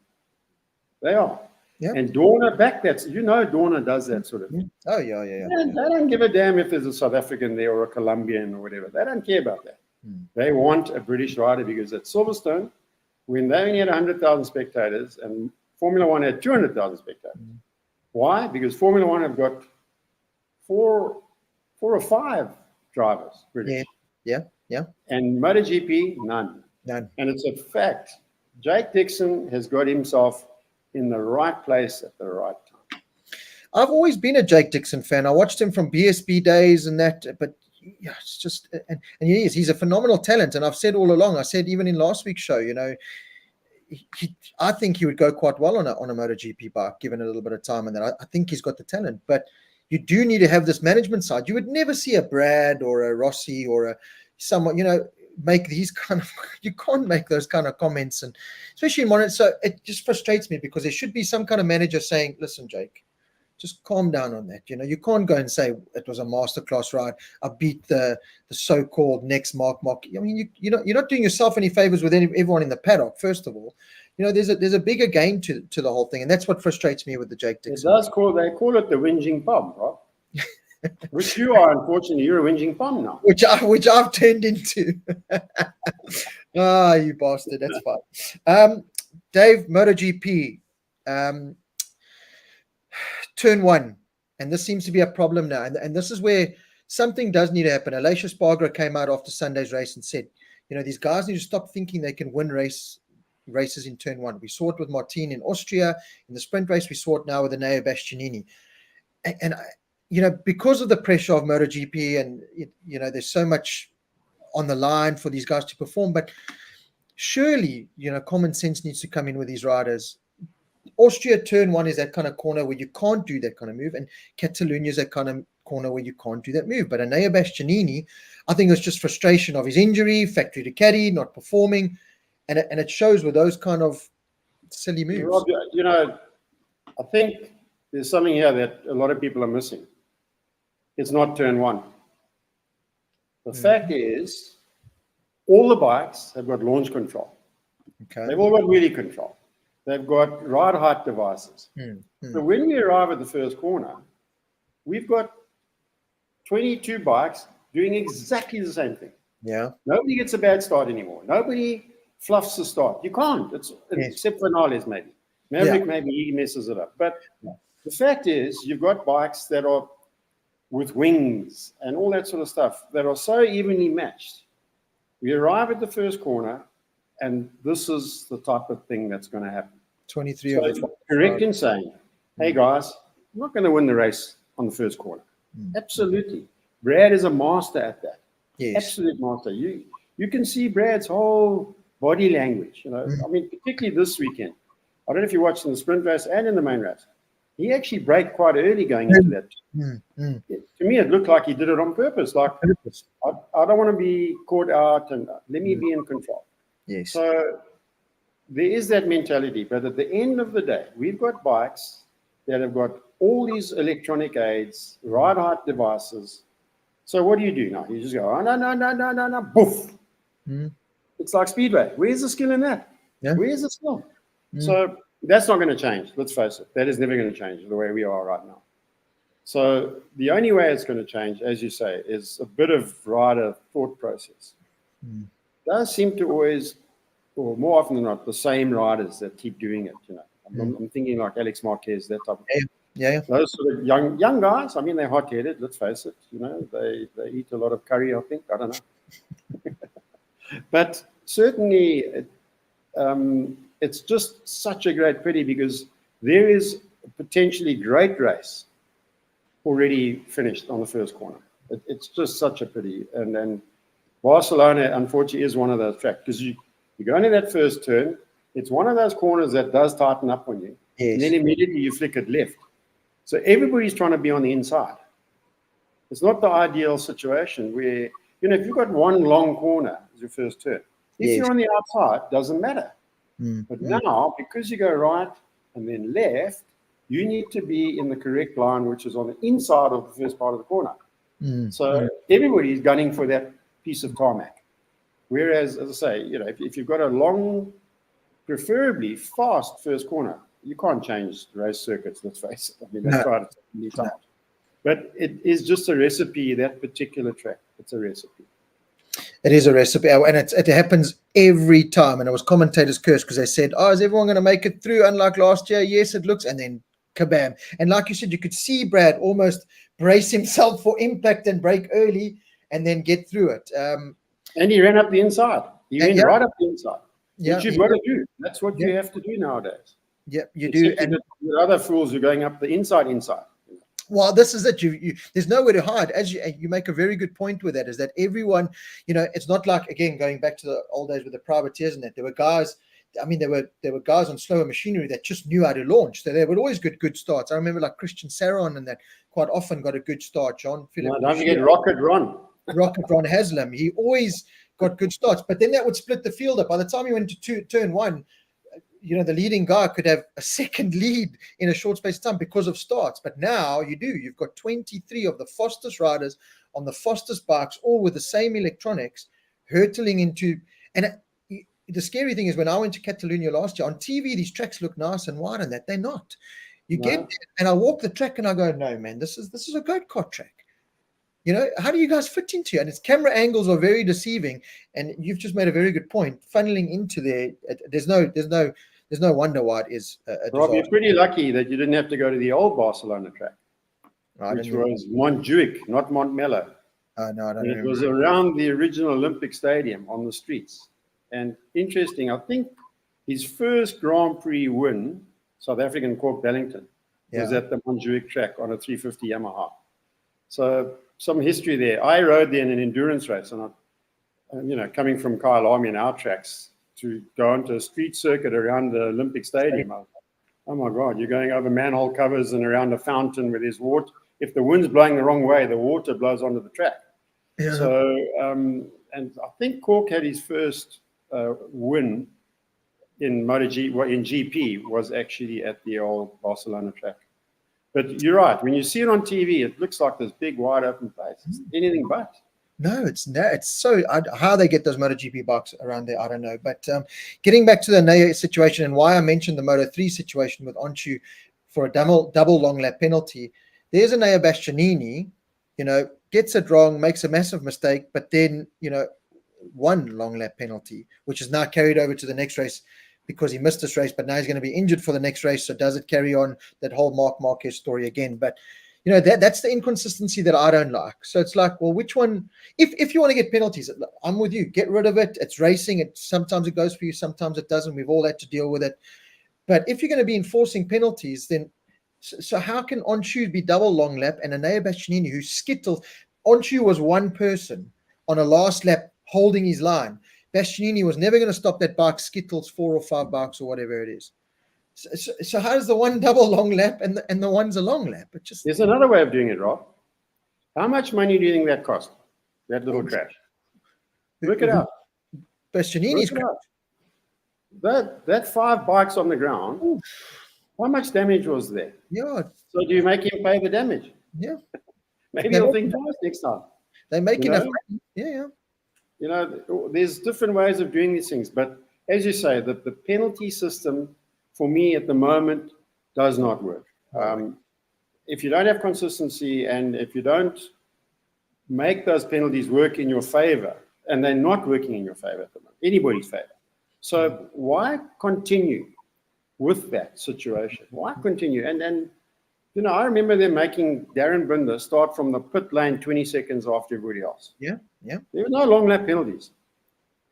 They are. Yeah. And Dorna back that. You know, Dorna does that sort of thing. Oh, yeah. They don't give a damn if there's a South African there or a Colombian or whatever. They don't care about that. They want a British rider because at Silverstone, when they only had 100,000 spectators and Formula One had 200,000 spectators. Why? Because Formula One have got four or five drivers, British. Yeah. And MotoGP, none. And it's a fact. Jake Dixon has got himself in the right place at the right time. I've always been a Jake Dixon fan. I watched him from BSB days and that, but yeah, it's just, and he's a phenomenal talent. And I've said all along, I said even in last week's show, you know, I think he would go quite well on a MotoGP bike, given a little bit of time. And that I think he's got the talent, but you do need to have this management side. You would never see a Brad or a Rossi or someone, you know, make these kind of, you can't make those kind of comments, and especially in Monaco. So it just frustrates me because there should be some kind of manager saying, listen, Jake, just calm down on that. You know, you can't go and say it was a masterclass ride. I beat the so-called next Mark. I mean, you're not doing yourself any favors with everyone in the paddock. First of all, you know, there's a bigger game to the whole thing, and that's what frustrates me with the Jake Dixon. They call it the whinging pub, right? Which you are, unfortunately, you're a whinging pub now. Which I've turned into. You bastard! That's fine. Dave, MotoGP. Turn one, and this seems to be a problem now, and this is where something does need to happen. Alicia Sparger came out after Sunday's race and said, you know, these guys need to stop thinking they can win races in turn one. We saw it with Martin in Austria in the sprint race. We saw it now with Enea Bastianini, and you know, because of the pressure of MotoGP, and you know, there's so much on the line for these guys to perform. But surely, you know, common sense needs to come in with these riders. Austria turn one is that kind of corner where you can't do that kind of move, and Catalunya is that kind of corner where you can't do that move. But Enea Bastianini, I think it was just frustration of his injury, factory Ducati, not performing, and it shows with those kind of silly moves. Rob, you know, I think there's something here that a lot of people are missing. It's not turn one. The fact is, all the bikes have got launch control. Okay. They've all got wheelie control. They've got ride height devices. So when we arrive at the first corner, we've got 22 bikes doing exactly the same thing. Yeah. Nobody gets a bad start anymore. Nobody fluffs the start. You can't. Except for Nales, maybe. Maverick, maybe he messes it up. But the fact is, you've got bikes that are with wings and all that sort of stuff that are so evenly matched. We arrive at the first corner, and this is the type of thing that's going to happen. 23 so of correct in saying, hey guys, I'm not going to win the race on the first corner. Absolutely. Brad is a master at that. Yes. Absolute master. You can see Brad's whole body language. You know, I mean, particularly this weekend. I don't know if you watched in the sprint race and in the main race. He actually braked quite early going into that. To me, it looked like he did it on purpose. Like, I don't want to be caught out, and let me be in control. Yes. So there is that mentality. But at the end of the day, we've got bikes that have got all these electronic aids, ride height devices. So what do you do now? You just go, oh, no, boof. It's like speedway. Where's the skill in that? Yeah. Where's the skill? So that's not going to change. Let's face it. That is never going to change the way we are right now. So the only way it's going to change, as you say, is a bit of rider thought process. Does seem to always, or more often than not, the same riders that keep doing it. You know, I'm thinking like Alex Marquez, that type of thing. Yeah. Those sort of young guys. I mean, they're hot-headed. Let's face it. You know, they eat a lot of curry. I think. I don't know. But certainly, it's just such a great pity because there is a potentially great race already finished on the first corner. It's just such a pity. And then Barcelona, unfortunately, is one of those tracks because you go into that first turn. It's one of those corners that does tighten up on you. Yes. And then immediately you flick it left. So everybody's trying to be on the inside. It's not the ideal situation where, you know, if you've got one long corner as your first turn, if you're on the outside, doesn't matter. But now, because you go right and then left, you need to be in the correct line, which is on the inside of the first part of the corner. So everybody's gunning for that piece of tarmac. Whereas, as I say, you know, if you've got a long, preferably fast first corner, you can't change race circuits, let's face it. I mean, that's right. But it is just a recipe, that particular track. It's a recipe. It is a recipe, and it happens every time. And it was commentators' curse because they said, "Oh, is everyone going to make it through?" Unlike last year, yes, it looks, and then kabam! And like you said, you could see Brad almost brace himself for impact and brake early, and then get through it. And he ran up the inside. He went right up the inside, which you've got to do. That's what you have to do nowadays. Yeah, you do. And the other fools who are going up the inside. Well, this is it. You there's nowhere to hide. As you make a very good point with that, is that everyone, you know, it's not like, again, going back to the old days with the privateers and that there were guys. I mean, there were guys on slower machinery that just knew how to launch. So they would always get good starts. I remember like Christian Saron and that quite often got a good start. John Philip. No, don't forget Rocket Ron Haslam. He always got good starts, but then that would split the field up. By the time you went to turn one, you know, the leading guy could have a second lead in a short space of time because of starts. But now you've got 23 of the fastest riders on the fastest bikes, all with the same electronics, hurtling into. And the scary thing is, when I went to Catalunya last year, on TV, these tracks look nice and wide, and that they're not. You get there, and I walk the track and I go, no, man, this is a go-kart track. You know, how do you guys fit into it? And its camera angles are very deceiving. And you've just made a very good point. Funneling into there, there's no wonder why it is a Rob, disaster. you're pretty lucky that you didn't have to go to the old Barcelona track, which was Montjuic, not Montmello. No, I don't and remember. It was around the original Olympic Stadium on the streets. And interesting, I think his first Grand Prix win, South African Corp Bellington, was at the Montjuic track on a 350 Yamaha. So some history there. I rode there in an endurance race, and you know, coming from Kyle Army and our tracks to go onto a street circuit around the Olympic Stadium. I was like, oh my God, you're going over manhole covers and around a fountain where there's water. If the wind's blowing the wrong way, the water blows onto the track. Yeah. So, and I think Cork had his first win in MotoGP, in GP, was actually at the old Barcelona track. But you're right. When you see it on TV, it looks like this big, wide open place. It's anything but. No, it's so how they get those MotoGP bikes around there, I don't know. But getting back to the Naya situation and why I mentioned the Moto3 situation with Onchu for a double long lap penalty, there's a Naya Bastianini, gets it wrong, makes a massive mistake, but then, one long lap penalty, which is now carried over to the next race because he missed this race, but now he's going to be injured for the next race. So does it carry on that whole Marquez story again? But that's the inconsistency that I don't like. So it's like, well, which one? If you want to get penalties, I'm with you. Get rid of it. It's racing. Sometimes it goes for you, sometimes it doesn't. We've all had to deal with it. But if you're going to be enforcing penalties, then so how can Onchu be double long lap and Naya Bastianini who skittled? Onchu was one person on a last lap holding his line. Bastianini was never going to stop that bike, skittles 4 or 5 bikes or whatever it is. So how does the one double long lap and the one's a long lap? There's another way of doing it, Rob. How much money do you think that cost? That little crash. Work it out. Bastianini's crash. That 5 bikes on the ground. Oof. How much damage was there? Yeah. So do you make him pay the damage? Yeah. Maybe he'll think twice next time. They make enough money. Yeah. There's different ways of doing these things, but as you say, the penalty system for me at the moment does not work. If you don't have consistency and if you don't make those penalties work in your favor, and they're not working in your favor at the moment, anybody's favor. So why continue with that situation? Why continue? And I remember them making Darren Binder start from the pit lane 20 seconds after everybody else. Yeah. There were no long lap penalties.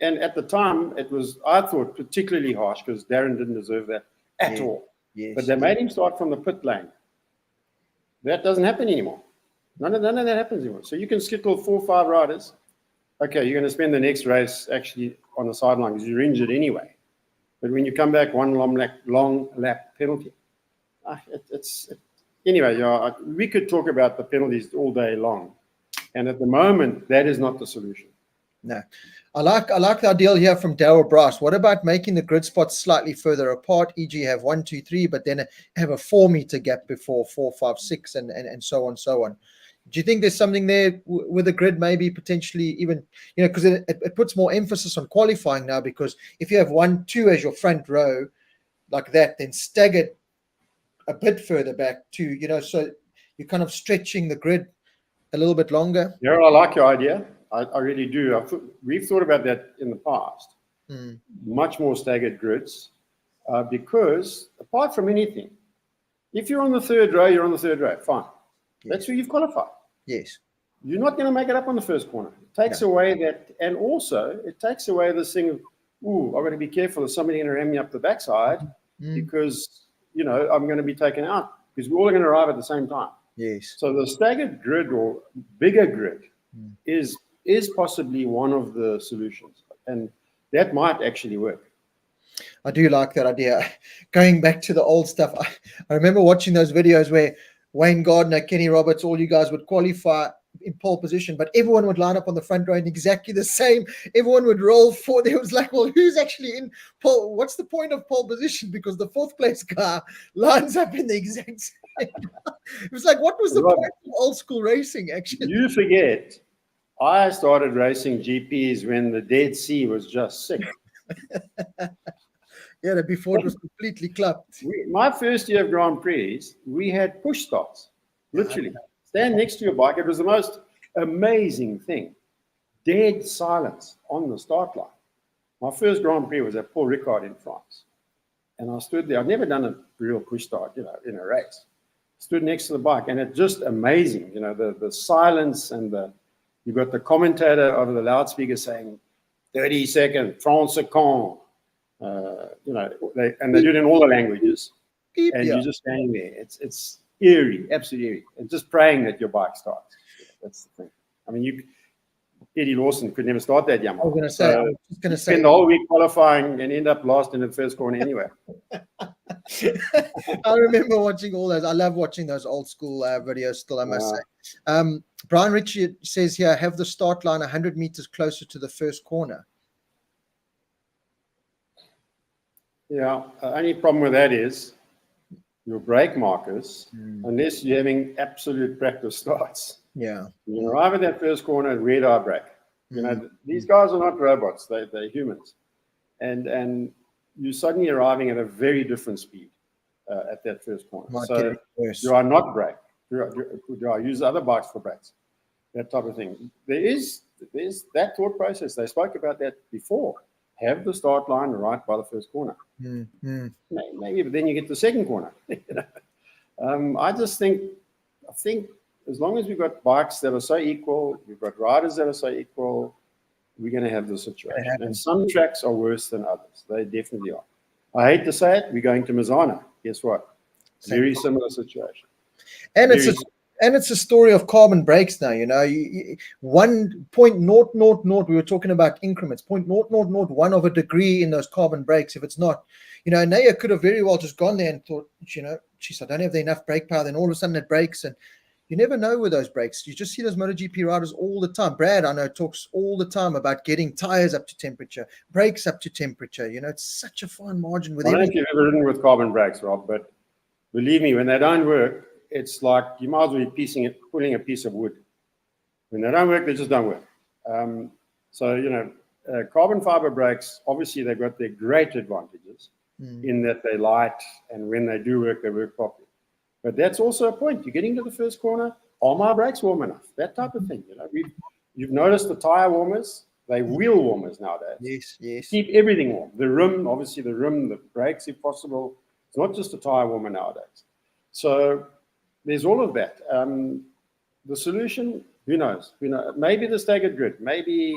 And at the time, it was, I thought, particularly harsh because Darren didn't deserve that at all. Yes. But they made him start from the pit lane. That doesn't happen anymore. None of that happens anymore. So you can skittle 4 or 5 riders. Okay, you're going to spend the next race actually on the sideline because you're injured anyway. But when you come back, one long lap penalty. Anyway, we could talk about the penalties all day long. And at the moment, that is not the solution. No. I like the idea here from Darryl Bryce. What about making the grid spots slightly further apart, e.g. have 1, 2, 3, but then have a 4-meter gap before 4, 5, 6, and so on, so on. Do you think there's something there with the grid, maybe potentially even, because it puts more emphasis on qualifying now, because if you have 1, 2 as your front row like that, then staggered a bit further back too, so you're kind of stretching the grid a little bit longer. Yeah, I like your idea. I really do. We've thought about that in the past. Much more staggered grids, because apart from anything, if you're on the 3rd row, you're on the 3rd row. Fine. Yes. That's who you've qualified. Yes. You're not going to make it up on the first corner. It takes away that, and also it takes away this thing of, I've got to be careful. Is somebody going to ram me up the backside because, I'm going to be taken out because we're all going to arrive at the same time. Yes. So the staggered grid or bigger grid is possibly one of the solutions, and that might actually work. I do like that idea. Going back to the old stuff, I remember watching those videos where Wayne Gardner, Kenny Roberts, all you guys would qualify in pole position, but everyone would line up on the front row in exactly the same. Everyone would roll forward. It was like, well, who's actually in pole? What's the point of pole position? Because the 4th place car lines up in the exact same. It was like, what was the point of old school racing, actually? You forget, I started racing GPs when the Dead Sea was just sick. Before it was completely clubbed. My first year of Grand Prix, we had push starts, literally. Stand next to your bike. It was the most amazing thing. Dead silence on the start line. My first Grand Prix was at Paul Ricard in France. And I stood there. I've never done a real push start, in a race. Stood next to the bike, and it's just amazing. The silence and you've got the commentator over the loudspeaker saying 30 seconds, 30 seconds. And they do it in all the languages. And you're just standing there. It's eerie, absolutely eerie. And just praying that your bike starts. That's the thing. I mean, Eddie Lawson could never start that Yamaha. I was just going to say. Spend the whole week qualifying and end up last in the first corner anyway. I remember watching all those. I love watching those old school videos still, I must say. Brian Ritchie says here, have the start line 100 meters closer to the first corner. Yeah, only problem with that is your brake markers unless you're having absolute practice starts. Yeah. You arrive at that first corner and where do I brake? You know, these guys are not robots, they're humans. And you're suddenly arriving at a very different speed at that first corner. So do I not brake? Do I use other bikes for brakes? That type of thing. There's that thought process. They spoke about that before. Have the start line right by the first corner. Maybe, but then you get the second corner. I think as long as we've got bikes that are so equal, we've got riders that are so equal, we're going to have this situation. And some tracks are worse than others. They definitely are. I hate to say it, we're going to Misano. Guess what? Very similar situation. And it's a story of carbon brakes now. You know, 1.000. We were talking about increments. 0.0001 of a degree in those carbon brakes. If it's not, you know, Naya could have very well just gone there and thought, you know, geez, I don't have enough brake power. Then all of a sudden it breaks, and you never know with those brakes. You just see those MotoGP riders all the time. Brad, I know, talks all the time about getting tires up to temperature, brakes up to temperature. You know, it's such a fine margin with I don't know if you've ever ridden with carbon brakes, Rob, but believe me, when they don't work, it's like you might as well be pulling a piece of wood. When they don't work, they just don't work. So, you know, carbon fiber brakes, obviously they've got their great advantages in that they're light, and when they do work, they work properly. But that's also a point. You're getting to the first corner. Are my brakes warm enough? That type of thing. You know, you've noticed the tire warmers. They're wheel warmers nowadays. Yes. Keep everything warm. The rim, obviously the rim, the brakes, if possible. It's not just a tire warmer nowadays. So there's all of that. The solution, who knows? You know, maybe the staggered grid. Maybe,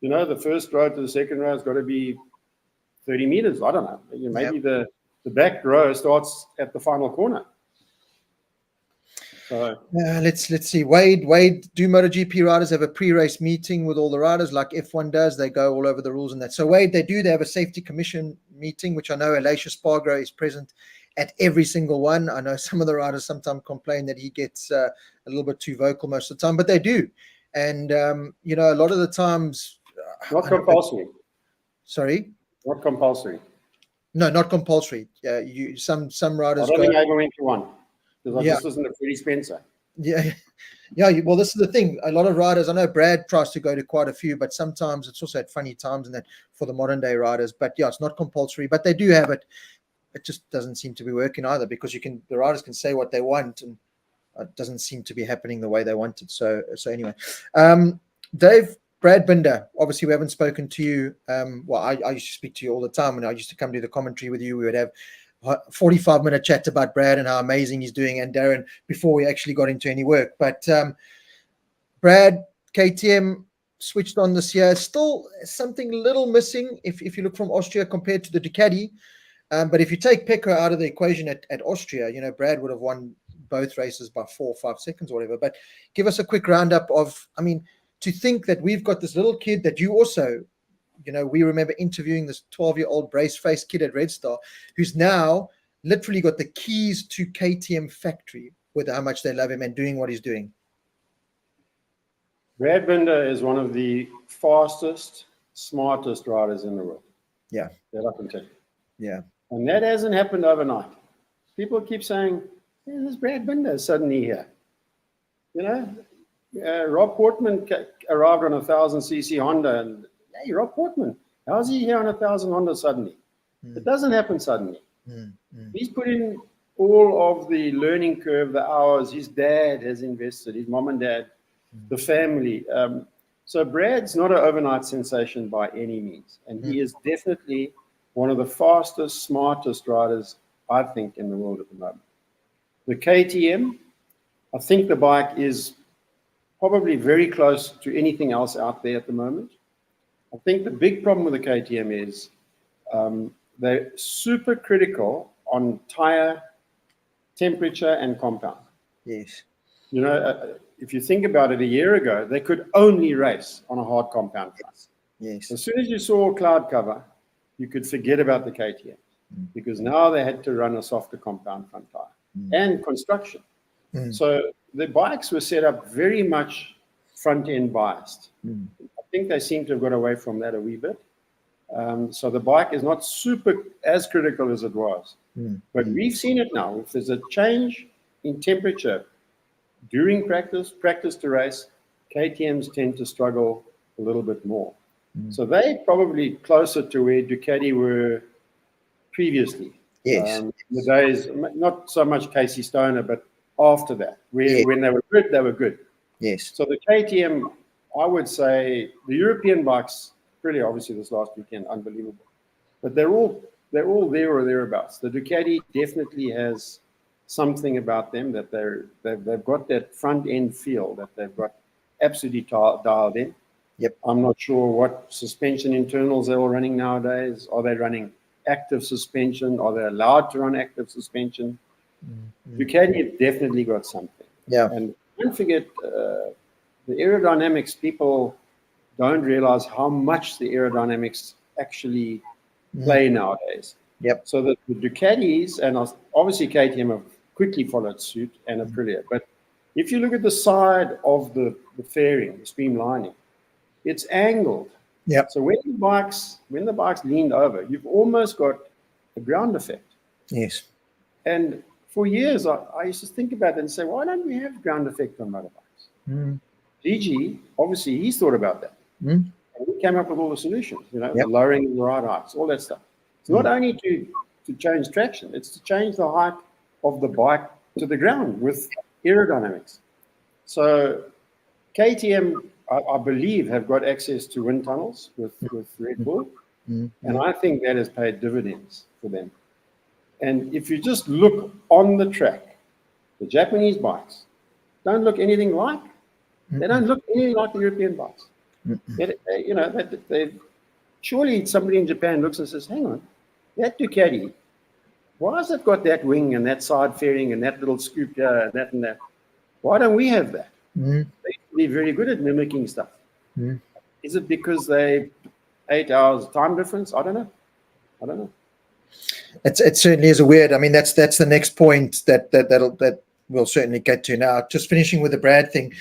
you know, the first row to the second row has got to be 30 meters. I don't know. Maybe the back row starts at the final corner. So let's see. Wade, do MotoGP riders have a pre-race meeting with all the riders like F1 does? They go all over the rules and that. So Wade, they have a safety commission meeting, which I know Elisha Spargo is present at every single one. I know some of the riders sometimes complain that he gets a little bit too vocal most of the time, but they do. And, you know, a lot of the times... Not compulsory. Sorry? Not compulsory. No, not compulsory. Yeah, some riders I don't think I ever went to one. Because I just listened to Freddie Spencer. Yeah. Well, this is the thing. A lot of riders, I know Brad tries to go to quite a few, but sometimes it's also at funny times and that for the modern day riders. But yeah, it's not compulsory, but they do have it. It just doesn't seem to be working either, because the riders can say what they want, and it doesn't seem to be happening the way they want it. So anyway, Dave, Brad Binder, obviously we haven't spoken to you. Well, I used to speak to you all the time, and I used to come do the commentary with you. We would have 45-minute chat about Brad and how amazing he's doing, and Darren, before we actually got into any work. But Brad, KTM switched on this year. Still something a little missing if you look from Austria compared to the Ducati. But if you take Pecco out of the equation at Austria, you know, Brad would have won both races by 4 or 5 seconds or whatever. But give us a quick roundup of, I mean, to think that we've got this little kid that you also, you know, we remember interviewing this 12-year-old brace-faced kid at Red Star, who's now literally got the keys to KTM factory with how much they love him and doing what he's doing. Brad Binder is one of the fastest, smartest riders in the world. Yeah. That I can tell you. Yeah. And that hasn't happened overnight. People keep saying, hey, there's Brad Binder suddenly here. You know, Rob Portman arrived on a 1,000cc Honda, and hey, Rob Portman, how's he here on a 1,000 Honda suddenly? It doesn't happen suddenly. He's put in all of the learning curve, the hours. His dad has invested, his mom and dad, the family. So Brad's not an overnight sensation by any means. And he is definitely one of the fastest, smartest riders, I think, in the world at the moment. The KTM, I think the bike is probably very close to anything else out there at the moment. I think the big problem with the KTM is they're super critical on tire temperature and compound. Yes. You know, if you think about it, a year ago, they could only race on a hard compound front. Yes. As soon as you saw cloud cover, you could forget about the KTM because now they had to run a softer compound front tire and construction. So the bikes were set up very much front-end biased. I think they seem to have got away from that a wee bit. So the bike is not super as critical as it was But we've seen it now. If there's a change in temperature during practice to race, KTMs tend to struggle a little bit more. So they're probably closer to where Ducati were previously. Yes. The days, not so much Casey Stoner, but after that, when they were good. Yes. So the KTM, I would say, the European bikes, really obviously this last weekend, unbelievable. But they're all there or thereabouts. The Ducati definitely has something about them that they've got that front end feel that they've got absolutely dialed in. Yep. I'm not sure what suspension internals they're all running nowadays. Are they running active suspension? Are they allowed to run active suspension? Ducati have definitely got something. Yeah. And don't forget the aerodynamics. People don't realize how much the aerodynamics actually play nowadays. Yep. So the Ducatis and obviously KTM have quickly followed suit and Aprilia. But if you look at the side of the fairing, the streamlining, it's angled. Yep. So when the bike's leaned over, you've almost got a ground effect. Yes. And for years, I used to think about it and say, why don't we have ground effect on motorbikes? GG, obviously, he's thought about that. And he came up with all the solutions, the lowering of the ride heights, all that stuff. It's not only to change traction, it's to change the height of the bike to the ground with aerodynamics. So KTM, I believe, have got access to wind tunnels with Red Bull. And I think that has paid dividends for them. And if you just look on the track, the Japanese bikes don't look anything like. They don't look anything like the European bikes. Surely somebody in Japan looks and says, hang on, that Ducati, why has it got that wing and that side fairing and that little scoop here and that and that? Why don't we have that? They used to be very good at mimicking stuff. Is it because they 8 hours time difference? I don't know. It certainly is a weird. I mean, that's the next point that we'll certainly get to now. Just finishing with the Brad thing,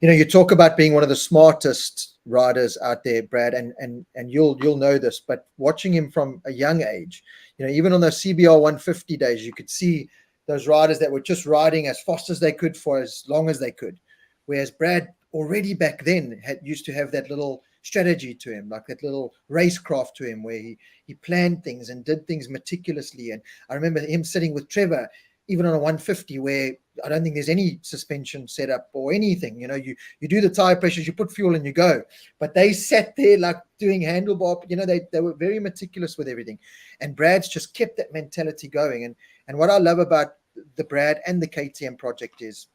you talk about being one of the smartest riders out there, Brad, and you'll know this. But watching him from a young age, even on those CBR 150 days, you could see those riders that were just riding as fast as they could for as long as they could, whereas Brad already back then used to have that little strategy to him, like that little racecraft to him, where he planned things and did things meticulously. And I remember him sitting with Trevor, even on a 150, where I don't think there's any suspension set up or anything. You do the tire pressures, you put fuel and you go. But they sat there like doing handlebar. They were very meticulous with everything. And Brad's just kept that mentality going. And what I love about the Brad and the KTM project is,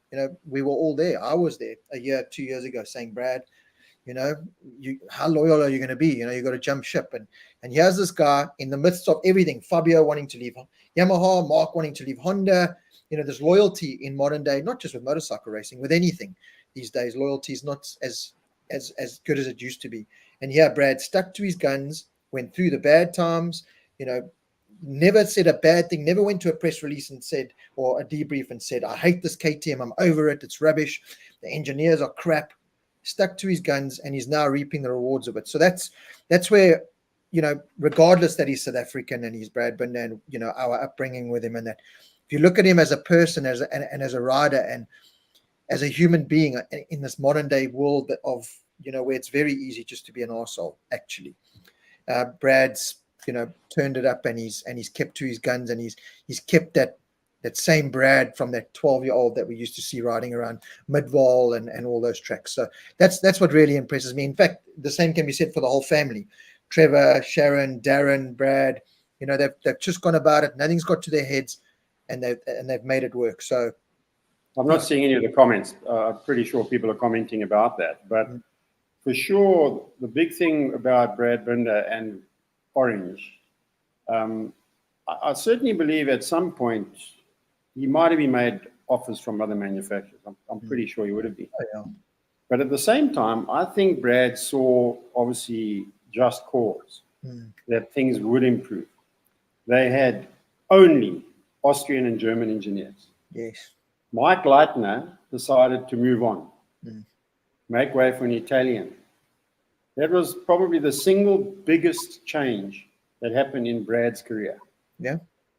we were all there. I was there 2 years ago saying, Brad, how loyal are you going to be? You got to jump ship. And here's this guy in the midst of everything, Fabio wanting to leave Yamaha, Mark wanting to leave Honda. There's loyalty in modern day, not just with motorcycle racing, with anything these days. Loyalty is not as good as it used to be. And here Brad stuck to his guns, went through the bad times, never said a bad thing, never went to a press release and said, or a debrief and said, I hate this KTM, I'm over it, it's rubbish, the engineers are crap. Stuck to his guns, and he's now reaping the rewards of it. So that's where, regardless that he's South African and he's Brad Binder and, our upbringing with him, and that if you look at him as a person, as a rider and as a human being in this modern day world of, where it's very easy just to be an arsehole, actually. Brad's, turned it up and he's kept to his guns, and he's kept that same Brad from that 12-year-old that we used to see riding around Midval and all those tracks. So that's what really impresses me. In fact, the same can be said for the whole family. Trevor, Sharon, Darren, Brad, they've just gone about it. Nothing's got to their heads, and they've made it work. So I'm not seeing any of the comments. I'm pretty sure people are commenting about that. But for sure, the big thing about Brad Binder and Orange, I certainly believe at some point he might have been made offers from other manufacturers. I'm pretty sure he would have been. Oh, yeah. But at the same time, I think Brad saw, obviously, just cause that things would improve. They had only Austrian and German engineers. Yes. Mike Leitner decided to move on, make way for an Italian. That was probably the single biggest change that happened in Brad's career. Yeah.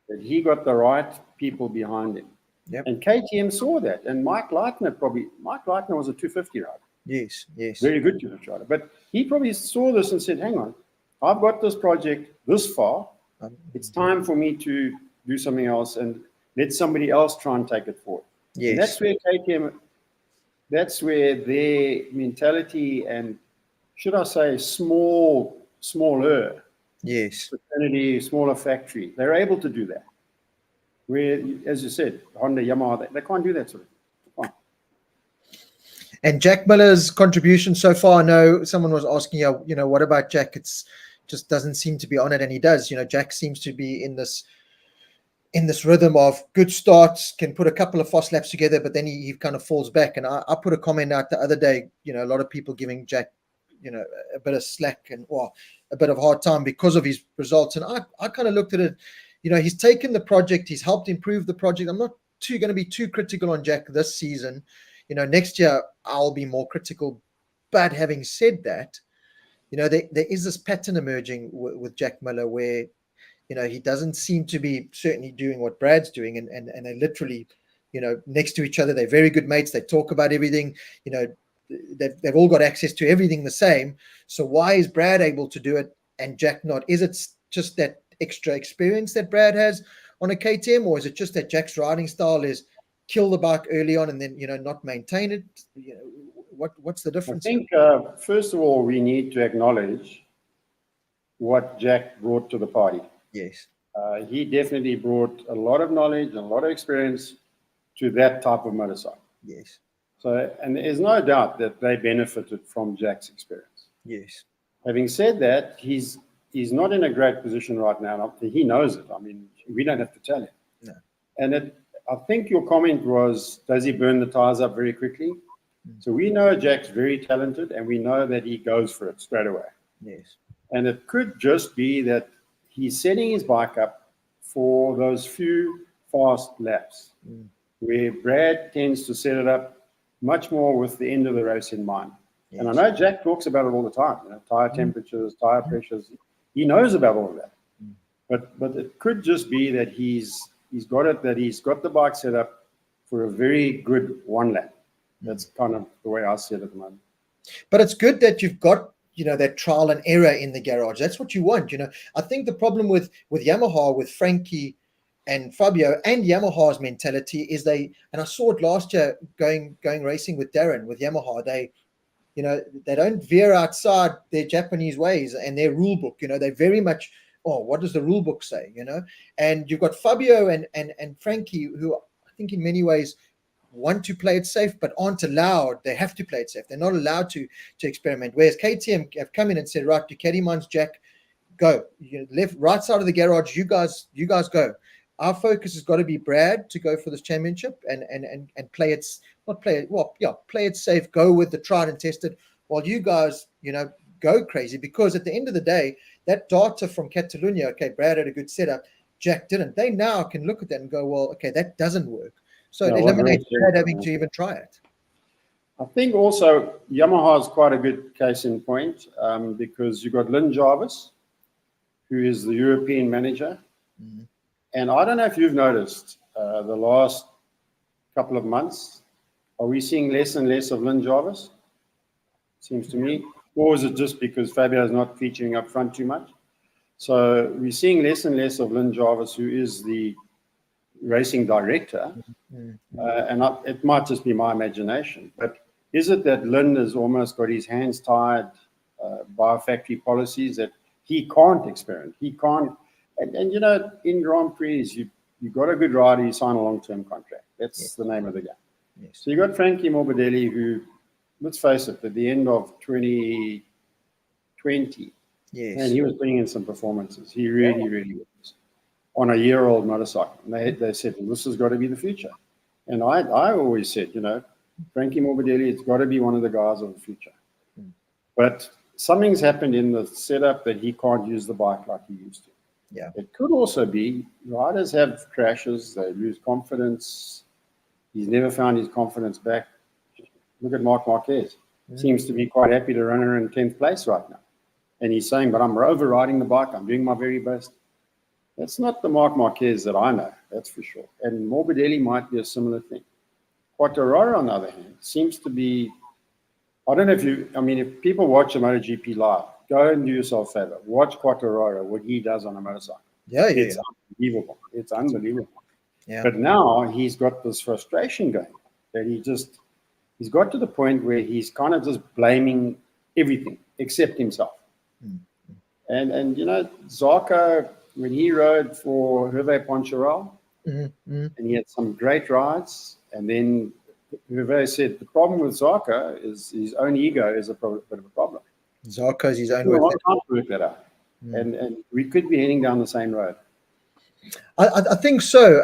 that he got the right people behind him. Yep. And KTM saw that. And Mike Leitner was a 250 rider. Yes. Very good 250 rider. But he probably saw this and said, hang on, I've got this project this far. It's time for me to do something else and let somebody else try and take it forward. Yes. And that's where KTM, that's where their mentality and, should I say, smaller fraternity, smaller factory, they're able to do that. Where, as you said, Honda, Yamaha, they can't do that sort of thing. And Jack Miller's contribution so far, I know someone was asking, what about Jack? It's just doesn't seem to be on it, and he does. Jack seems to be in this rhythm of good starts, can put a couple of fast laps together, but then he kind of falls back. And I put a comment out the other day, a lot of people giving Jack, a bit of slack and a bit of hard time because of his results. And I kind of looked at it, he's taken the project, he's helped improve the project. I'm not going to be too critical on Jack this season. Next year I'll be more critical. But having said that, there is this pattern emerging with Jack Miller where, he doesn't seem to be certainly doing what Brad's doing. And they literally, next to each other, they're very good mates. They talk about everything, they've all got access to everything the same. So why is Brad able to do it and Jack not? Is it just that extra experience that Brad has on a KTM, or is it just that Jack's riding style is kill the bike early on and then not maintain it? What's the difference? I think first of all we need to acknowledge what Jack brought to the party. Yes, he definitely brought a lot of knowledge and a lot of experience to that type of motorcycle. Yes. So, and there's no doubt that they benefited from Jack's experience. Yes. Having said that, he's not in a great position right now. He knows it. I mean, we don't have to tell him. No. And I think your comment was, does he burn the tires up very quickly? So we know Jack's very talented, and we know that he goes for it straight away. Yes. And it could just be that he's setting his bike up for those few fast laps, where Brad tends to set it up much more with the end of the race in mind. Yes. And I know Jack talks about it all the time, tire temperatures, tire pressures. He knows about all of that. But it could just be that he's got the bike set up for a very good one lap. That's kind of the way I see it at the moment. But it's good that you've got, that trial and error in the garage. That's what you want. I think the problem with Yamaha, with Frankie and Fabio and Yamaha's mentality is and I saw it last year going racing with Darren, with Yamaha, they don't veer outside their Japanese ways and their rule book. They very much, what does the rule book say? And you've got Fabio and Frankie, who I think in many ways want to play it safe, but aren't allowed. They have to play it safe. They're not allowed to experiment. Whereas KTM have come in and said, right, Ducati mines, Jack, go. Right side of the garage, you guys go. Our focus has got to be Brad to go for this championship and play it, play it safe, go with the tried and tested, while you guys, go crazy. Because at the end of the day, that data from Catalunya, okay, Brad had a good setup, Jack didn't. They now can look at that and go, well, okay, that doesn't work. So it eliminates Brad having to even try it. I think also Yamaha is quite a good case in point because you've got Lynn Jarvis, who is the European manager. Mm-hmm. And I don't know if you've noticed the last couple of months, are we seeing less and less of Lynn Jarvis? Seems to me. Or is it just because Fabio is not featuring up front too much? So we're seeing less and less of Lynn Jarvis, who is the racing director. Mm-hmm. It might just be my imagination, but is it that Lynn has almost got his hands tied by factory policies that he can't experiment? He can't. And in Grand Prix, you got a good rider, you sign a long-term contract. That's the name of the game. Yes. So you got Frankie Morbidelli, who, let's face it, at the end of 2020, and he was putting in some performances. He really was on a year-old motorcycle. And they said, well, this has got to be the future. And I always said, Frankie Morbidelli, it's got to be one of the guys of the future. But something's happened in the setup that he can't use the bike like he used to. Yeah. It could also be riders have crashes, they lose confidence. He's never found his confidence back. Look at Marquez. Seems to be quite happy to run her in 10th place right now. And he's saying, but I'm overriding the bike. I'm doing my very best. That's not the Marc Marquez that I know, that's for sure. And Morbidelli might be a similar thing. Quartararo, on the other hand, seems to be, I don't know if people watch a MotoGP live, go and do yourself a favor. Watch Quartararo, what he does on a motorcycle. It's unbelievable. It's unbelievable. Yeah. But now he's got this frustration going that he's got to the point where he's kind of just blaming everything except himself. And Zarco, when he rode for Hervé Poncharal, and he had some great rides, and then Hervé said the problem with Zarco is his own ego is a bit of a problem. Zarco's his own work that out. And we could be heading down the same road. I think so.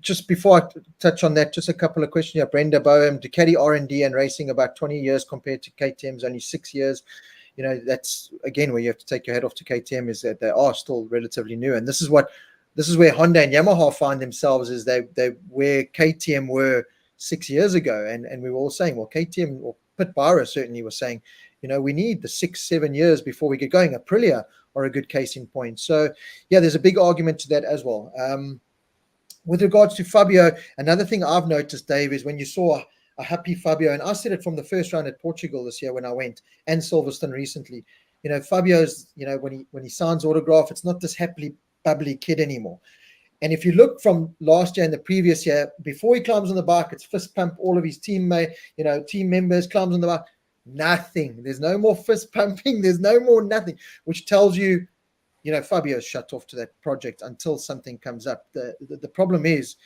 Just before I touch on that, just a couple of questions here. Brenda Boehm, Ducati R&D and racing about 20 years compared to KTM's only 6 years. That's again where you have to take your head off to KTM, is that they are still relatively new, and this is where Honda and Yamaha find themselves, is they where KTM were 6 years ago, and we were all saying, well, KTM or Pit Byra certainly was saying, we need the 6-7 years before we get going. Aprilia are a good case in point. So yeah, there's a big argument to that as well. With regards to Fabio, another thing I've noticed, Dave, is when you saw a happy Fabio, and I said it from the first round at Portugal this year when I went, and Silverstone recently, Fabio's, when he signs autograph, it's not this happily bubbly kid anymore. And if you look from last year and the previous year, before he climbs on the bike, it's fist pump all of his team members, climbs on the bike, nothing. There's no more fist pumping. There's no more nothing, which tells you, Fabio's shut off to that project until something comes up. The problem is,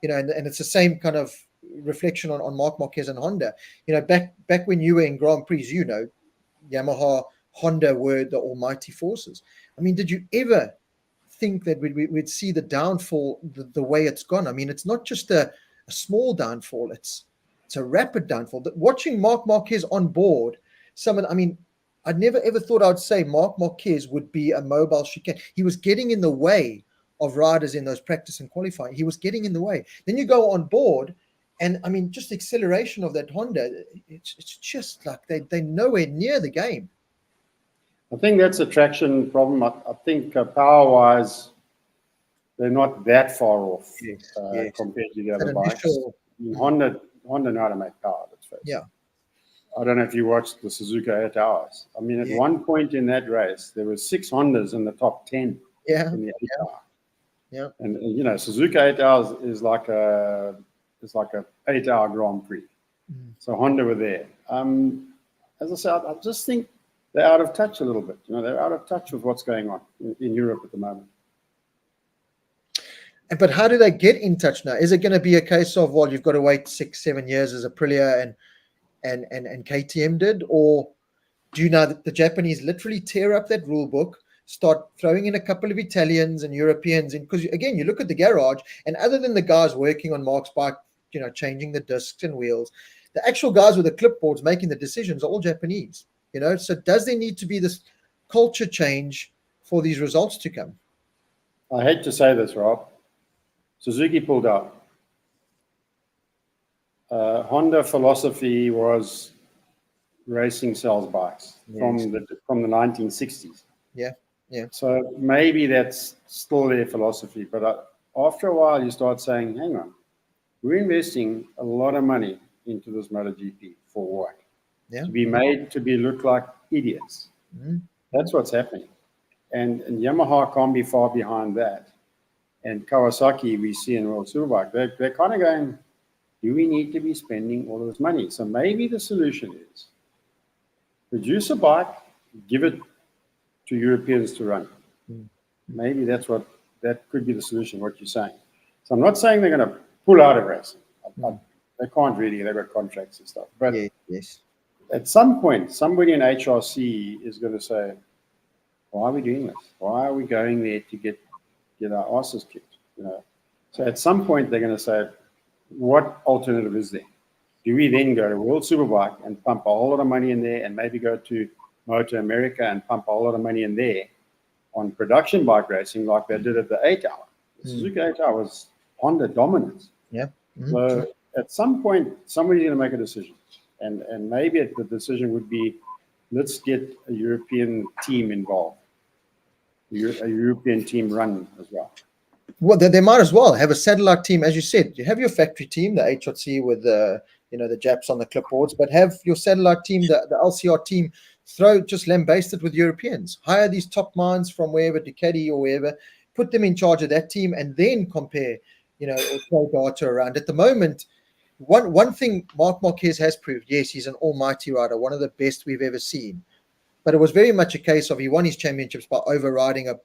and it's the same kind of reflection on Marc Marquez and Honda. Back when you were in Grand Prix, Yamaha, Honda were the almighty forces. I mean, did you ever think that we'd see the downfall the way it's gone? I mean, it's not just a small downfall, it's a rapid downfall. Watching Marc Marquez on board, I'd never ever thought I'd say Marc Marquez would be a mobile chicane. He was getting in the way of riders in those practice and qualifying. He was getting in the way. Then you go on board, and just acceleration of that Honda, it's just like they're nowhere near the game. I think that's a traction problem. I think power-wise, they're not that far off compared to the other bikes. Honda know how to make power, let's face it. Yeah. I don't know if you watched the Suzuka 8 hours. I mean, at one point in that race, there were 6 Hondas in the top 10 in the 8 hour. Yeah. And Suzuka 8 hours is like a 8-hour Grand Prix. So Honda were there. As I said, I just think they're out of touch a little bit. They're out of touch with what's going on in Europe at the moment. But how do they get in touch now? Is it going to be a case of, well, you've got to wait 6-7 years as Aprilia and KTM did? Or do you know that the Japanese literally tear up that rule book, start throwing in a couple of Italians and Europeans in? Because again, you look at the garage, and other than the guys working on Mark's bike, changing the discs and wheels, the actual guys with the clipboards making the decisions are all Japanese. So does there need to be this culture change for these results to come? I hate to say this, Rob. Suzuki pulled out. Honda philosophy was racing sells bikes from the 1960s. Yeah. So maybe that's still their philosophy, but after a while you start saying, hang on, we're investing a lot of money into this MotoGP for what? Yeah. To be made to look like idiots. That's what's happening. And Yamaha can't be far behind that. And Kawasaki, we see in World Superbike, they're kind of going, do we need to be spending all of this money? So maybe the solution is produce a bike, give it to Europeans to run. Maybe that could be the solution, what you're saying. So I'm not saying they're going to pull out of racing. They can't really, they've got contracts and stuff. But at some point, somebody in HRC is going to say, why are we doing this? Why are we going there to get our asses kicked? So at some point they're going to say, what alternative is there? Do we then go to World Superbike and pump a whole lot of money in there, and maybe go to Moto America and pump a whole lot of money in there on production bike racing like they did at the 8 hour? The Suzuki 8 hour was Honda dominance. So at some point somebody's going to make a decision, and maybe the decision would be, let's get a European team involved. a European team run as well. Well, they might as well have a satellite team, as you said. You have your factory team, the HRC with the the Japs on the clipboards, but have your satellite team, the LCR team, just lambaste it with Europeans. Hire these top minds from wherever, Ducati or wherever, put them in charge of that team, and then compare, or throw data around. At the moment, one thing Marc Marquez has proved, yes, he's an almighty rider, one of the best we've ever seen. But it was very much a case of he won his championships by overriding a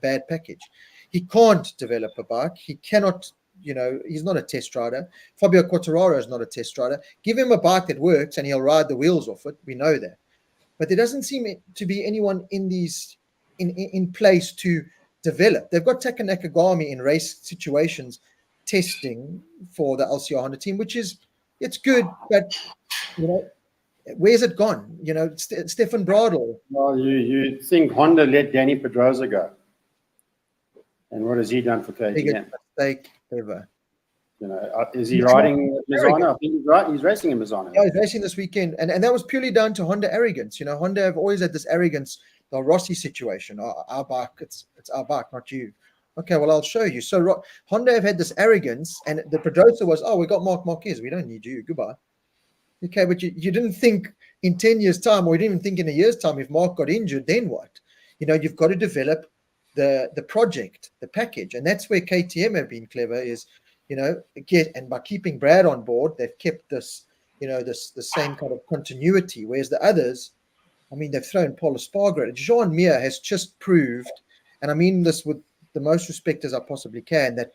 bad package. He can't develop a bike. He cannot, he's not a test rider. Fabio Quartararo is not a test rider. Give him a bike that works and he'll ride the wheels off it. We know that. But there doesn't seem to be anyone in place to develop. They've got Taka Nakagami in race situations testing for the LCR Honda team, which it's good, but where's it gone? Stefan Bradl. Well, you think Honda let Danny Pedrosa go, and what has he done for KTM? Biggest mistake ever. Is he riding Misano? I think he's racing in Misano. Yeah, he's racing this weekend, and that was purely down to Honda arrogance. Honda have always had this arrogance, the Rossi situation. Our bike, it's our bike, not you. Okay, well, I'll show you. So Honda have had this arrogance, and the Pedrosa was, we got Marc Marquez. We don't need you. Goodbye. Okay, but you didn't think in 10 years' time, or you didn't even think in a year's time, if Mark got injured, then what? You've got to develop the project, the package. And that's where KTM have been clever is, and by keeping Brad on board, they've kept this, the same kind of continuity. Whereas the others, they've thrown Paul Espargaro. Jean Mir has just proved, and I mean this with the most respect as I possibly can, that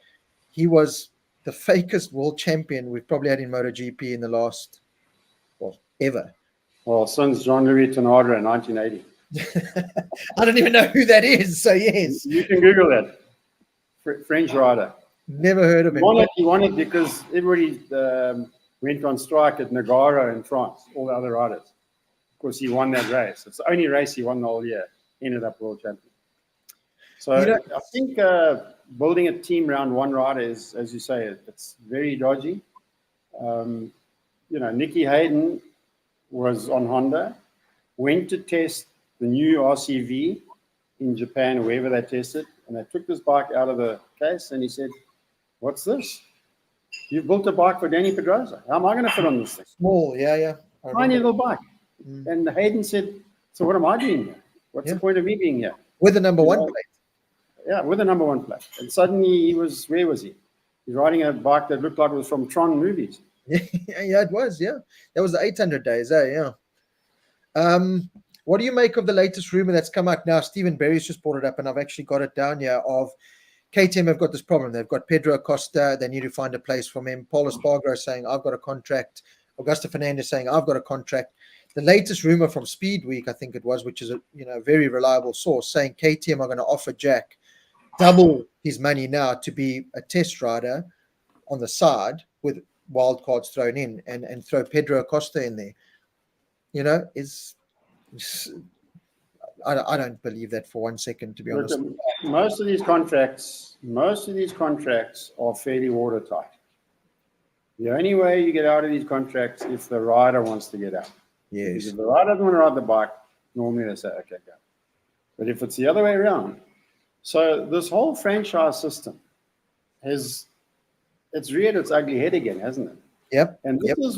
he was the fakest world champion we've probably had in MotoGP in the last, ever. Well, since Jean-Louis Thénard in 1980. I don't even know who that is, so yes. You can Google that. French rider. Never heard of him. He won it because everybody went on strike at Nogaro in France, all the other riders. Of course, he won that race. It's the only race he won the whole year. Ended up world champion. So I think building a team around one rider is, as you say, it's very dodgy. Nicky Hayden was on Honda, went to test the new RCV in Japan or wherever they tested, and they took this bike out of the case, and he said, "What's this? You've built a bike for Danny Pedrosa. How am I going to fit on this thing?" Small, yeah. Tiny little bike. And Hayden said, "So what am I doing here? What's the point of me being here?" With the number one plate. Yeah, with the number one plate. And suddenly where was he? He's riding a bike that looked like it was from Tron movies. Yeah, it was, yeah. That was the 800 days, yeah. What do you make of the latest rumor that's come out now? Stephen Berry's just brought it up, and I've actually got it down here, of KTM have got this problem. They've got Pedro Acosta. They need to find a place for him. Paul Espargaro saying, I've got a contract. Augusto Fernandez saying, I've got a contract. The latest rumor from Speed Week, I think it was, which is a very reliable source, saying KTM are going to offer Jack double his money now to be a test rider on the side with wild cards thrown in, and throw Pedro Acosta in there. I don't believe that for 1 second, to be honest. Most of these contracts are fairly watertight. The only way you get out of these contracts if the rider wants to get out. Yes. Because if the rider doesn't want to ride the bike, normally they say, okay, go. But if it's the other way around, so this whole franchise system it's reared its ugly head again, hasn't it? Yep. And this is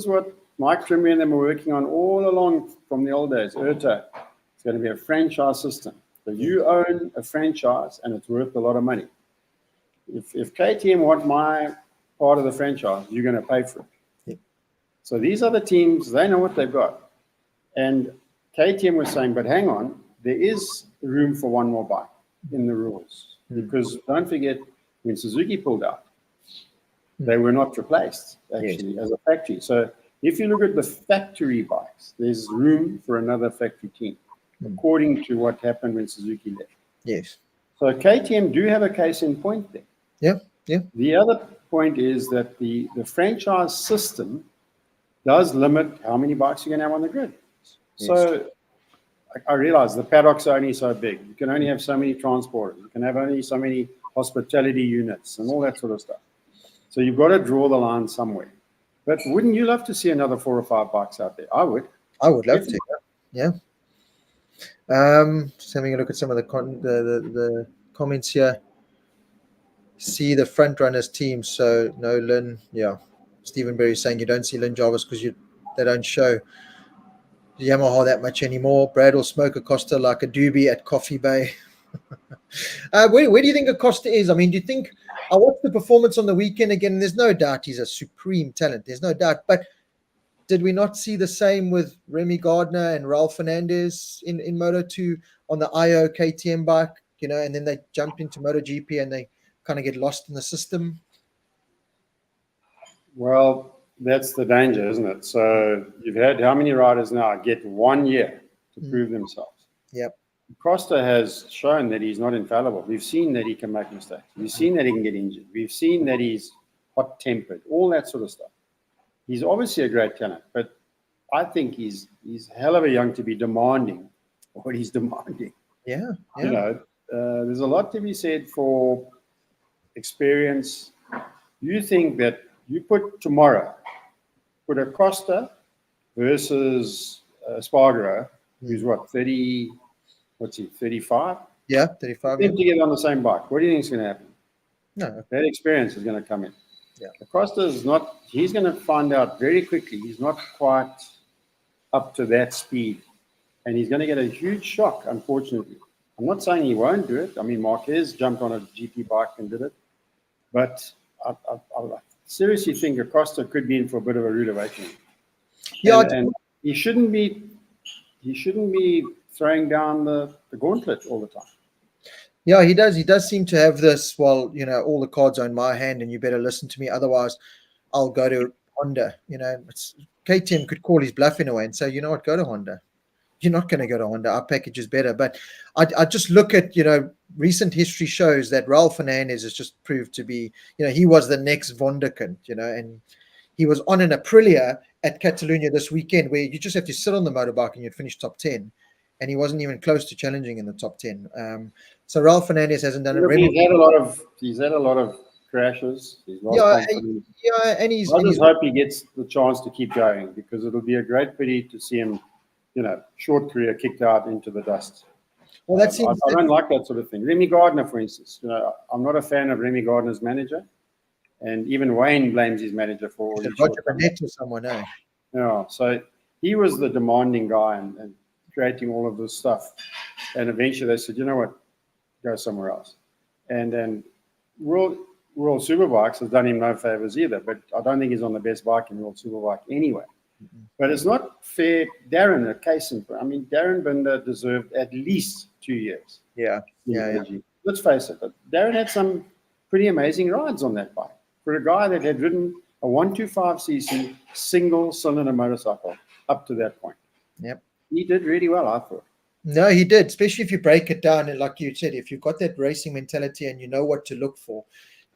what Mike Trimmer and them were working on all along from the old days. IRTA. It's going to be a franchise system. So you own a franchise and it's worth a lot of money. If KTM want my part of the franchise, you're going to pay for it. Yep. So these other teams, they know what they've got. And KTM was saying, but hang on, there is room for one more bike in the rules. Because don't forget, when Suzuki pulled out, they were not replaced, actually, as a factory. So if you look at the factory bikes, there's room for another factory team, according to what happened when Suzuki left. Yes. So KTM do have a case in point there. Yeah. The other point is that the franchise system does limit how many bikes you can have on the grid. Yes. So I realize the paddocks are only so big. You can only have so many transporters. You can have only so many hospitality units and all that sort of stuff. So you've got to draw the line somewhere. But wouldn't you love to see another 4 or 5 bikes out there? I would. I would love to. Yeah. Just having a look at some of the comments here. See the front runners team. So no Lynn. Yeah, Stephen Berry saying you don't see Lynn Jarvis because they don't show Yamaha that much anymore. Brad will smoke Acosta like a doobie at Coffee Bay. Where do you think Acosta is? I mean, do you think I watched the performance on the weekend again? There's no doubt he's a supreme talent. There's no doubt. But did we not see the same with Remy Gardner and Raul Fernandez in Moto2 on the IO KTM bike? And then they jump into MotoGP and they kind of get lost in the system. Well, that's the danger, isn't it? So you've had how many riders now get 1 year to prove themselves? Yep. Costa has shown that he's not infallible. We've seen that he can make mistakes. We've seen that he can get injured. We've seen that he's hot-tempered, all that sort of stuff. He's obviously a great talent, but I think he's hell of a young to be demanding what he's demanding. Yeah. There's a lot to be said for experience. You think that you put Acosta versus Spargaro, who's what, 30, what's he, 35? Yeah, 35. Them to get on the same bike. What do you think is going to happen? No. That experience is going to come in. Yeah. Acosta is not, he's going to find out very quickly he's not quite up to that speed. And he's going to get a huge shock, unfortunately. I'm not saying he won't do it. I mean, Marquez jumped on a GP bike and did it. But I seriously think Acosta could be in for a bit of a rude awakening. Yeah, and he shouldn't be throwing down the gauntlet all the time. Yeah, he does. He does seem to have this. Well, all the cards are in my hand, and you better listen to me. Otherwise, I'll go to Honda. KTM could call his bluff in a way and say, you know what, go to Honda. You're not going to go to Honda. Our package is better. But I just look at, recent history shows that Raul Fernandez has just proved to be, he was the next Wunderkind, and he was on an Aprilia at Catalunya this weekend where you just have to sit on the motorbike and you'd finish top 10. And he wasn't even close to challenging in the top 10. So Raul Fernandez hasn't done it. He's had a lot of crashes. He's lost confidence. And I just hope he gets the chance to keep going because it'll be a great pity to see him, short career kicked out into the dust. Well, I don't like that sort of thing. Remy Gardner, for instance, I'm not a fan of Remy Gardner's manager, and even Wayne blames his manager for all Roger Burnett or someone, eh? Yeah, so he was the demanding guy and creating all of this stuff, and eventually they said, you know what, go somewhere else. And then World Superbikes has done him no favors either, but I don't think he's on the best bike in World Superbike anyway. But it's not fair. Darren, a case in point. I mean, Darren Binder deserved at least 2 years. Yeah. Let's face it. Darren had some pretty amazing rides on that bike. For a guy that had ridden a 125cc single-cylinder motorcycle up to that point. Yep. He did really well, I thought. No, he did, especially if you break it down. And like you said, if you've got that racing mentality and you know what to look for,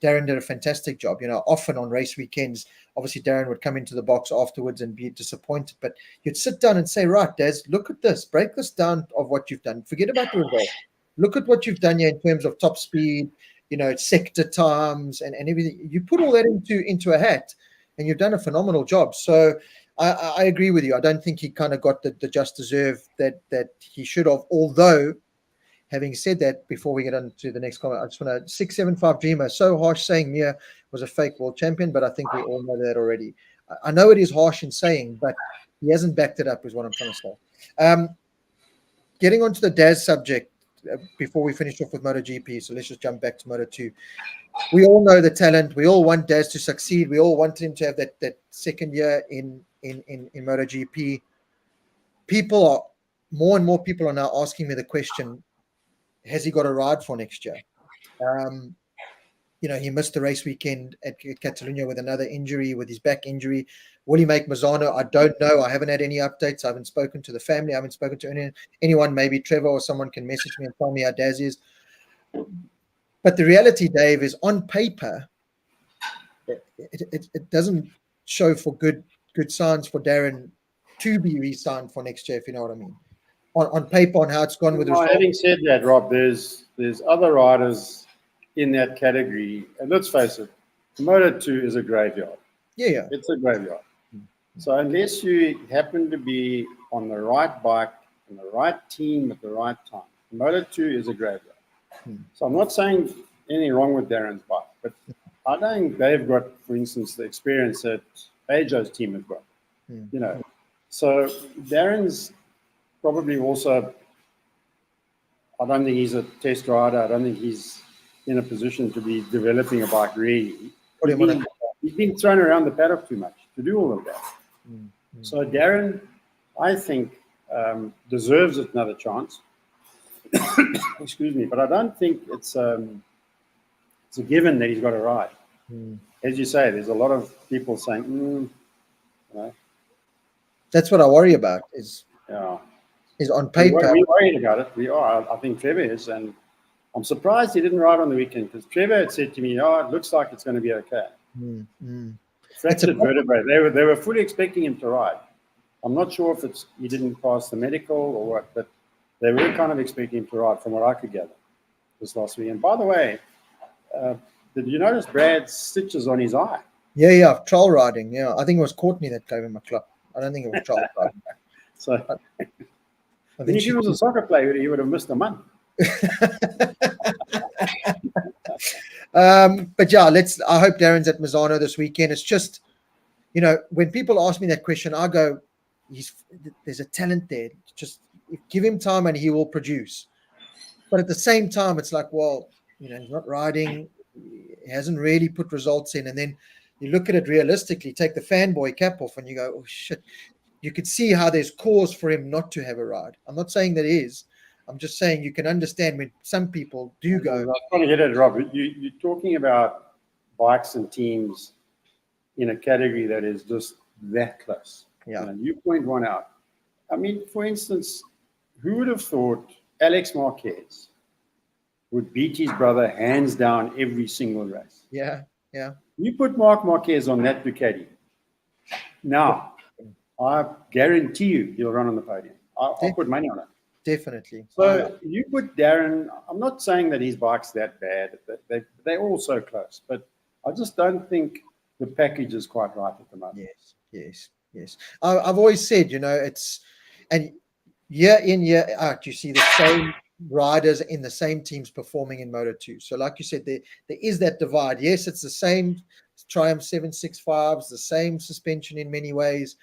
Darren did a fantastic job. Often on race weekends, obviously Darren would come into the box afterwards and be disappointed, but you'd sit down and say, right, Daz, look at this, break this down of what you've done. Forget about the result. Look at what you've done here in terms of top speed, sector times and everything. You put all that into a hat and you've done a phenomenal job. So I agree with you. I don't think he kind of got the just deserve that he should have, although having said that, before we get on to the next comment, I just want to 675 Dreamer. So harsh saying Mir was a fake world champion, but I think we all know that already. I know it is harsh in saying, but he hasn't backed it up, is what I'm trying to say. Getting onto the Daz subject before we finish off with MotoGP, so let's just jump back to Moto2. We all know the talent. We all want Daz to succeed. We all want him to have that second year in MotoGP. More and more people are now asking me the question, has he got a ride for next year? He missed the race weekend at Catalunya with another injury, with his back injury. Will he make Misano? I don't know. I haven't had any updates. I haven't spoken to the family. I haven't spoken to anyone. Maybe Trevor or someone can message me and tell me how Daz is. But the reality, Dave, is on paper, it doesn't show for good signs for Darren to be re-signed for next year, if you know what I mean. On paper, on how it's gone with the results. Having said that, Rob, there's other riders in that category, and let's face it, Moto2 is a graveyard. Yeah. It's a graveyard. So unless you happen to be on the right bike, and the right team at the right time. Moto2 is a graveyard. So I'm not saying anything wrong with Darren's bike, but I don't think they've got, for instance, the experience that Ajo's team have got. You know, so Darren's probably also, I don't think he's a test rider. I don't think he's in a position to be developing a bike really. He's been thrown around the paddock too much to do all of that. So Darren, I think, deserves another chance. Excuse me, but I don't think it's a given that he's got a ride. As you say, there's a lot of people saying, you know. That's what I worry about. Is on paper. We're worried about it. We are. I think Trevor is, and I'm surprised he didn't ride on the weekend because Trevor had said to me, "Oh, it looks like it's going to be okay." Fractured vertebrae. They were fully expecting him to ride. I'm not sure if he didn't pass the medical or what, but they were kind of expecting him to ride, from what I could gather, this last week. And by the way, did you notice Brad's stitches on his eye? Yeah, trial riding. Yeah, I think it was Courtney that gave him a club. I don't think it was trial riding. So, I think if he was a soccer player, he would have missed a month. But yeah, I hope Darren's at Misano this weekend. It's just, you know, when people ask me that question, I go, there's a talent there. Just give him time and he will produce. But at the same time, it's like, well, you know, he's not riding. He hasn't really put results in. And then you look at it realistically, take the fanboy cap off and you go, oh, shit. You could see how there's cause for him not to have a ride. I'm not saying that is. I'm just saying you can understand when some people do go. I'm trying to get it, Rob. You're talking about bikes and teams in a category that is just that close. Yeah. You know, you point one out. I mean, for instance, who would have thought Alex Marquez would beat his brother hands down every single race? Yeah. You put Mark Marquez on that Ducati. Now, I guarantee you he'll run on the podium. I'll put money on it. Definitely. So you put Darren, I'm not saying that his bike's that bad. They're all so close. But I just don't think the package is quite right at the moment. Yes. I've always said, you know, and year in, year out, you see the same riders in the same teams performing in Moto2. So like you said, there is that divide. Yes, it's the same Triumph 765s, the same suspension in many ways,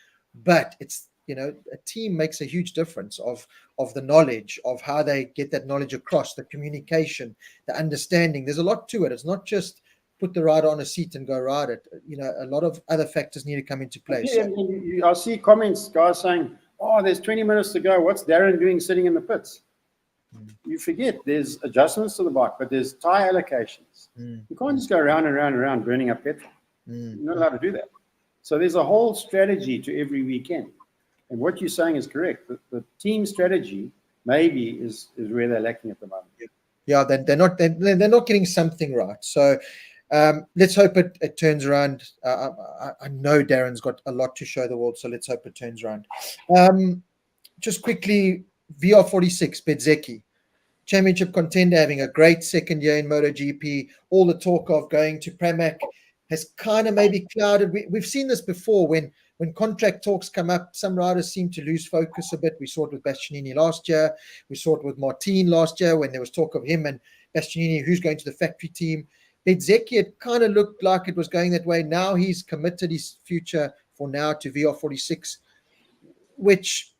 but it's, you know, a team makes a huge difference of the knowledge, of how they get that knowledge across, the communication, the understanding. There's a lot to it. It's not just put the rider on a seat and go ride it. You know, a lot of other factors need to come into play. Yeah, so. I see comments, guys saying, oh, there's 20 minutes to go. What's Darren doing sitting in the pits? You forget there's adjustments to the bike, but there's tire allocations. You can't just go around and around and around burning up petrol. You're not allowed to do that. So there's a whole strategy to every weekend. And what you're saying is correct. The team strategy maybe is where they're lacking at the moment. Yeah, they're not getting something right. So let's hope it turns around. I know Darren's got a lot to show the world, so let's hope it turns around. Just quickly, VR46 Bezzecchi, championship contender, having a great second year in MotoGP. All the talk of going to Pramac has kind of maybe clouded. We've seen this before when contract talks come up, some riders seem to lose focus a bit. We saw it with Bastianini last year. We saw it with Martin last year when there was talk of him and Bastianini, who's going to the factory team. Bezzecchi, it kind of looked like it was going that way. Now he's committed his future for now to VR46, which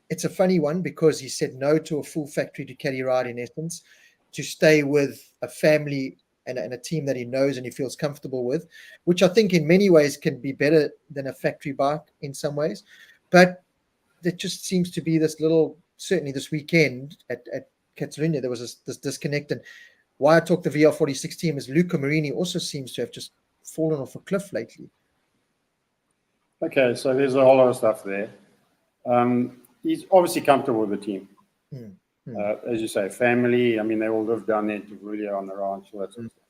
it's a funny one because he said no to a full factory Ducati ride in essence, to stay with a family and a team that he knows and he feels comfortable with, which I think in many ways can be better than a factory bike in some ways. But there just seems to be this little, certainly this weekend at Catalunya, there was this disconnect. And why I talk the VR46 team is Luca Marini also seems to have just fallen off a cliff lately. Okay, so there's a whole lot of stuff there. He's obviously comfortable with the team. As you say, family. I mean, they all live down there in Aprilia on the ranch.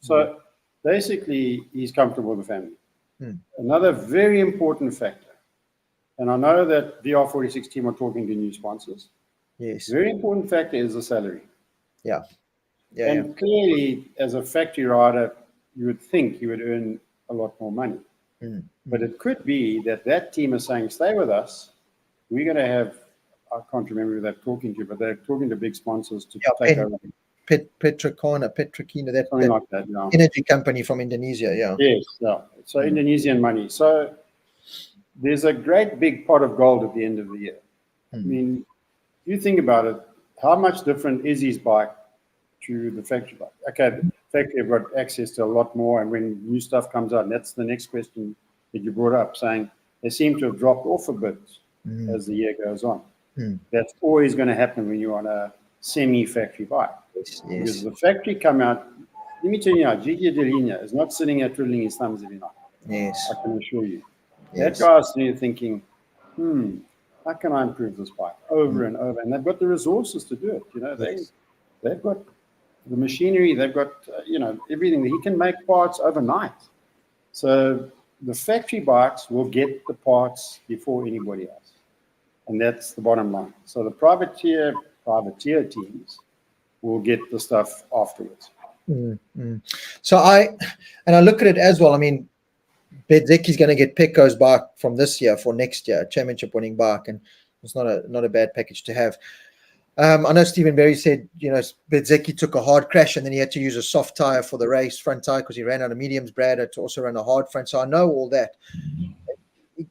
So basically, he's comfortable with the family. Another very important factor, and I know that VR46 team are talking to new sponsors. Yes. Very important factor is the salary. Yeah. And clearly, as a factory rider, you would think he would earn a lot more money. But it could be that team is saying, stay with us. We're going to have, I can't remember who they're talking to, but they're talking to big sponsors to Yeah, take over. Petrokina, that Something like that, yeah. energy company from Indonesia, yeah. Yes, yeah. So Indonesian money. So there's a great big pot of gold at the end of the year. I mean, if you think about it, how much different is his bike to the factory bike? Okay, the factory have got access to a lot more, and when new stuff comes out, and that's the next question that you brought up, saying they seem to have dropped off a bit as the year goes on. That's always going to happen when you're on a semi-factory bike. Yes. Because the factory come out, let me tell you now, Gigi Delinia is not sitting there twiddling his thumbs every night. Yes. I can assure you. Yes. That guy's sitting there thinking, how can I improve this bike over and over? And they've got the resources to do it. You know, they've got the machinery, they've got, everything. He can make parts overnight. So the factory bikes will get the parts before anybody else. And that's the bottom line. So the privateer teams will get the stuff afterwards. So I look at it as well. I mean, Bezzecchi's going to get Pecco's bike from this year for next year, championship winning bike, and it's not a bad package to have. I know Stephen Berry said, Bezzecchi took a hard crash and then he had to use a soft tire for the race, front tire, because he ran out of mediums. Brad had to also run a hard front. So I know all that.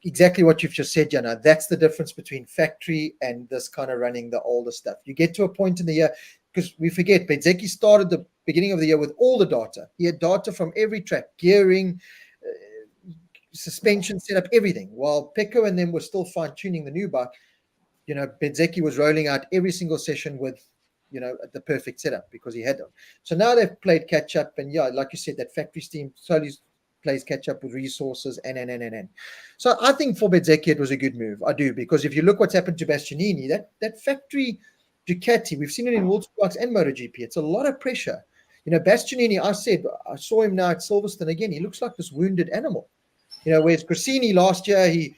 Exactly what you've just said, Jana. That's the difference between factory and this kind of running the older stuff. You get to a point in the year, because we forget, Bezzecchi started the beginning of the year with all the data. He had data from every track, gearing, suspension setup, everything. While Pecco and them were still fine-tuning the new bike, Bezzecchi was rolling out every single session with, the perfect setup because he had them. So now they've played catch-up, and like you said, that factory steam slowly plays catch-up with resources, and. So I think for Bezzecchi it was a good move. I do, because if you look what's happened to Bastianini, that factory Ducati, we've seen it in World Superbikes and MotoGP. It's a lot of pressure. Bastianini, I saw him now at Silverstone again. He looks like this wounded animal. Whereas Cressini last year, he,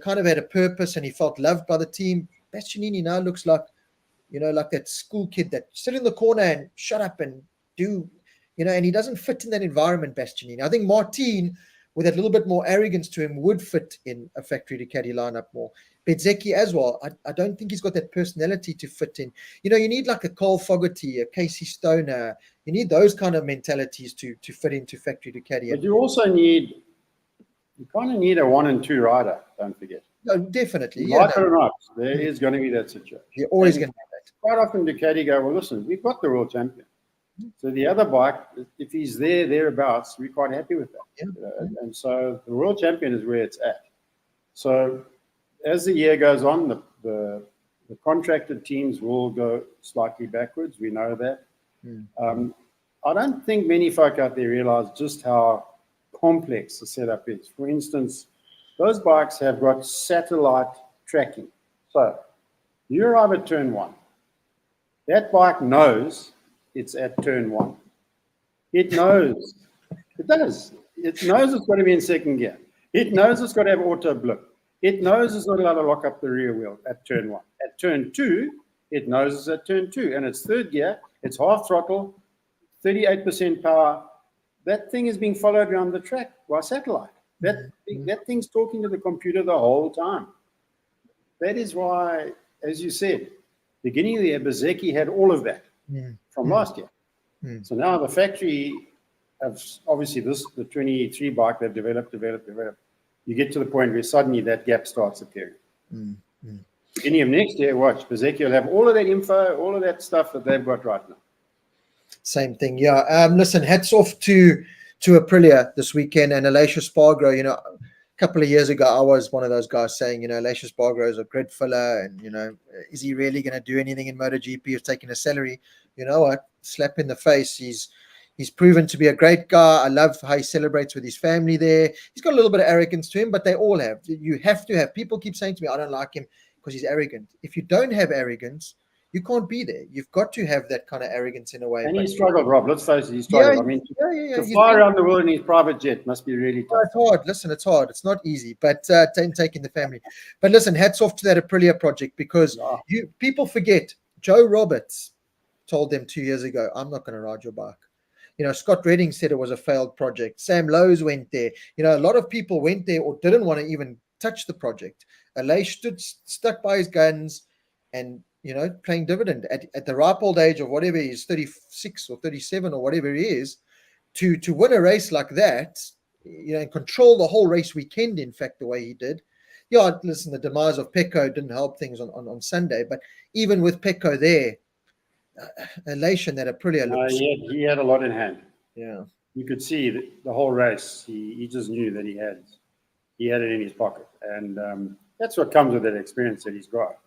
kind of had a purpose and he felt loved by the team. Bastianini now looks like, like that school kid that sit in the corner and shut up and do, and he doesn't fit in that environment, Bastianini. I think Martin, with that little bit more arrogance to him, would fit in a factory Ducati lineup more. Bezzecchi as well. I don't think he's got that personality to fit in. You need like a Cole Fogarty, a Casey Stoner. You need those kind of mentalities to fit into factory Ducati. But you also need, you kind of need a 1 and 2 rider, don't forget. No, definitely. Like it or not, there is going to be that situation. You're always going to have that. Quite often Ducati go, well, listen, we've got the world champion. So the other bike, if he's thereabouts, we're quite happy with that. And so the world champion is where it's at. So as the year goes on, the contracted teams will go slightly backwards. We know that. I don't think many folk out there realize just how complex the setup is. For instance, those bikes have got satellite tracking. So you arrive at turn 1. That bike knows it's at turn 1. It knows. It does. It knows it's got to be in second gear. It knows it's got to have auto blip. It knows it's not allowed to lock up the rear wheel at turn 1. At turn 2, it knows it's at turn 2. And it's third gear. It's half throttle, 38% power. That thing is being followed around the track by satellite. That thing's talking to the computer the whole time. That is why, as you said, beginning of the year, Bezzecchi had all of that from last year. So now the factory have, obviously the 23 bike they've developed. You get to the point where suddenly that gap starts appearing. Beginning of next year, watch, Bezzecchi will have all of that info, all of that stuff that they've got right now. Same thing, yeah. Listen, hats off to Aprilia this weekend and Aleix Espargaro. A couple of years ago, I was one of those guys saying, Aleix Espargaro is a grid filler, and is he really going to do anything in MotoGP? He's taking a salary. You know what? Slap in the face. He's proven to be a great guy. I love how he celebrates with his family there. He's got a little bit of arrogance to him, but they all have. You have to have. People keep saying to me, I don't like him because he's arrogant. If you don't have arrogance, you can't be there. You've got to have that kind of arrogance in a way. And he struggled, Rob. Let's face it, he struggled. To fly around the world in his private jet must be really tough. It's hard. Listen, it's hard. It's not easy, but taking the family. But listen, hats off to that Aprilia project, because people forget. Joe Roberts told them 2 years ago, I'm not going to ride your bike. Scott Redding said it was a failed project. Sam Lowe's went there. A lot of people went there or didn't want to even touch the project. Aleix stuck by his guns and playing dividend at the ripe old age of whatever he is, 36 or 37 or whatever he is, to win a race like that, and control the whole race weekend, in fact, the way he did. Yeah, listen, the demise of Pecco didn't help things on Sunday, but even with Pecco there, elation that Aprilia looks. He had a lot in hand. Yeah. You could see the whole race. He just knew that he had it in his pocket. And that's what comes with that experience that he's got.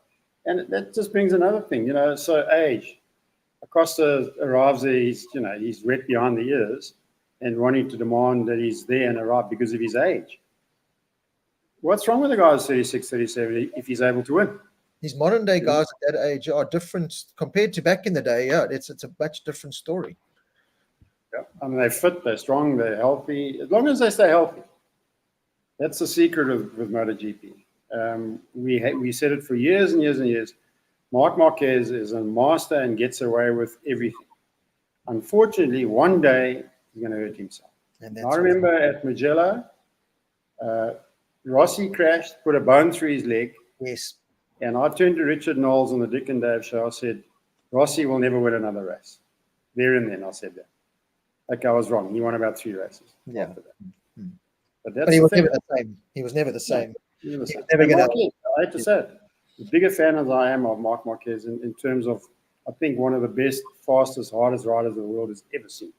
And that just brings another thing, so age. Acosta arrives there, he's wet behind the ears and wanting to demand that he's there and arrive because of his age. What's wrong with the guy who's 36, 37 if he's able to win? These modern day guys at that age are different compared to back in the day. Yeah, it's a much different story. Yeah. I mean, they're fit, they're strong, they're healthy. As long as they stay healthy. That's the secret with MotoGP. We said it for years and years and years. Marc Marquez is a master and gets away with everything. Unfortunately, one day he's going to hurt himself. And I remember at Mugello, Rossi crashed, put a bone through his leg. Yes. And I turned to Richard Knowles on the Dick and Dave show. I said, Rossi will never win another race. There and then I said that. Okay, I was wrong. He won about 3 races. Yeah. After that. But he was never the same. He was never the same. He was never going to. I hate to say it. The bigger fan as I am of Marc Marquez in terms of, I think, one of the best, fastest, hardest riders the world has ever seen,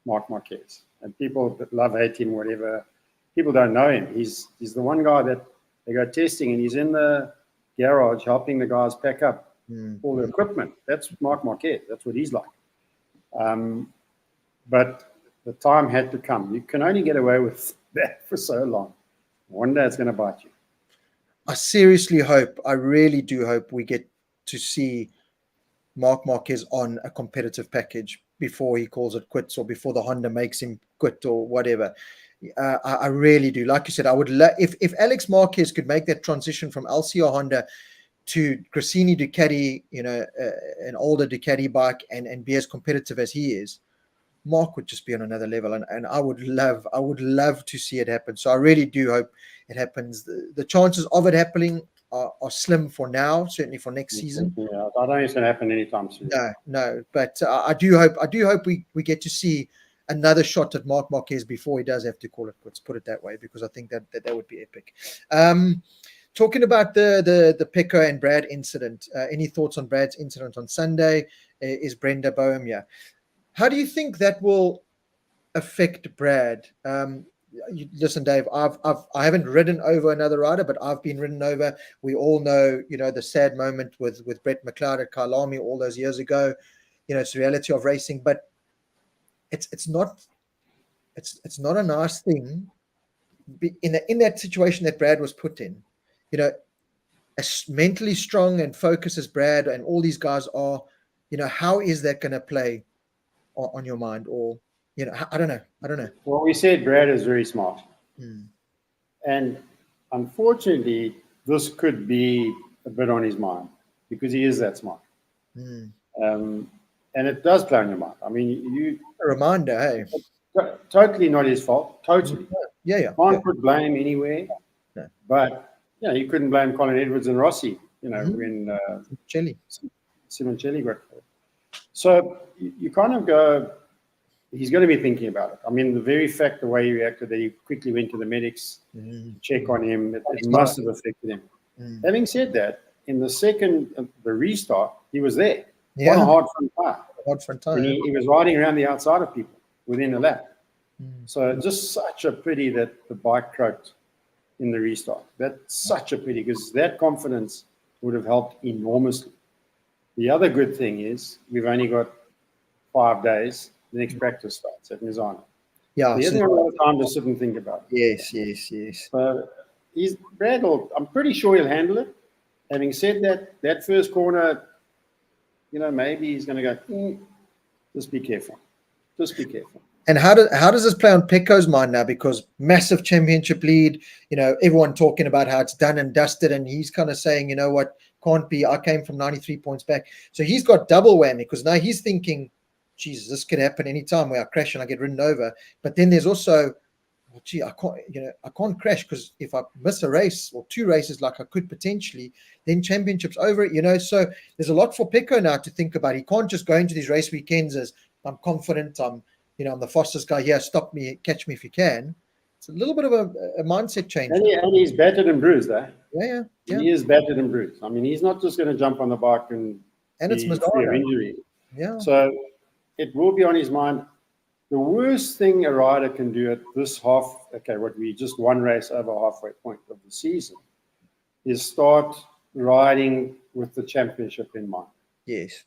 Marc Marquez. And people that love, hate him, whatever, people don't know him. He's the one guy that they go testing and he's in the garage helping the guys pack up all the equipment. That's Marc Marquez. That's what he's like. But the time had to come. You can only get away with that for so long. One day it's going to bite you. I seriously hope, I really do hope we get to see Marc Marquez on a competitive package before he calls it quits or before the Honda makes him quit or whatever. I really do. Like you said, I would if Alex Marquez could make that transition from LCR Honda to Gresini Ducati, an older Ducati bike and be as competitive as he is, Marc would just be on another level, and I would love to see it happen. So I really do hope it happens. The chances of it happening are slim for now, certainly for next season. Yeah, I don't think it's going to happen anytime soon. No, but I do hope we get to see another shot at Marc Marquez before he does have to call it quits. Put it that way, because I think that would be epic. Talking about the Pecco and Brad incident, any thoughts on Brad's incident on Sunday? Is Brenda Boehm? How do you think that will affect Brad? Listen, Dave, I haven't ridden over another rider, but I've been ridden over. We all know, the sad moment with Brett McLeod at Kyalami all those years ago. It's the reality of racing, but it's not a nice thing in that situation that Brad was put in. As mentally strong and focused as Brad and all these guys are, how is that going to play on your mind? Or I don't know. Well, we said Brad is very smart, and unfortunately this could be a bit on his mind because he is that smart, and it does play on your mind. I mean, a reminder, hey, totally not his fault, totally. Can't put blame anywhere. No. But you couldn't blame Colin Edwards and Rossi when Simoncelli got hurt. So you kind of go, he's going to be thinking about it. I mean, the very fact, the way he reacted, that he quickly went to the medics to check on him, it must have affected him. Having said that, in the second, the restart, he was there. On a hard front tire. And he was riding around the outside of people within a lap. So just such a pity that the bike croaked in the restart. That's such a pity because that confidence would have helped enormously. The other good thing is we've only got 5 days. The next practice starts at Misano. Yeah, so he hasn't got a lot of time to sit and think about it. Yes. So Brad I'm pretty sure he'll handle it. Having said that first corner, maybe he's going to go, just be careful. And how does this play on Pecco's mind now? Because massive championship lead, everyone talking about how it's done and dusted, and he's kind of saying, what, can't be. I came from 93 points back. So he's got double whammy because now he's thinking, Jesus, this could happen anytime where I crash and I get ridden over. But then there's also, well, gee, I can't crash, because if I miss a race or 2 races like I could potentially, then championship's over, So there's a lot for Pecco now to think about. He can't just go into these race weekends as I'm confident, I'm the fastest guy here, stop me, catch me if you can. It's a little bit of a mindset change. And he's battered and bruised, eh? Yeah. He is battered and bruised. I mean, he's not just going to jump on the bike and it's be free of injury. Yeah. So it will be on his mind. The worst thing a rider can do at this just one race over halfway point of the season, is start riding with the championship in mind. Yes.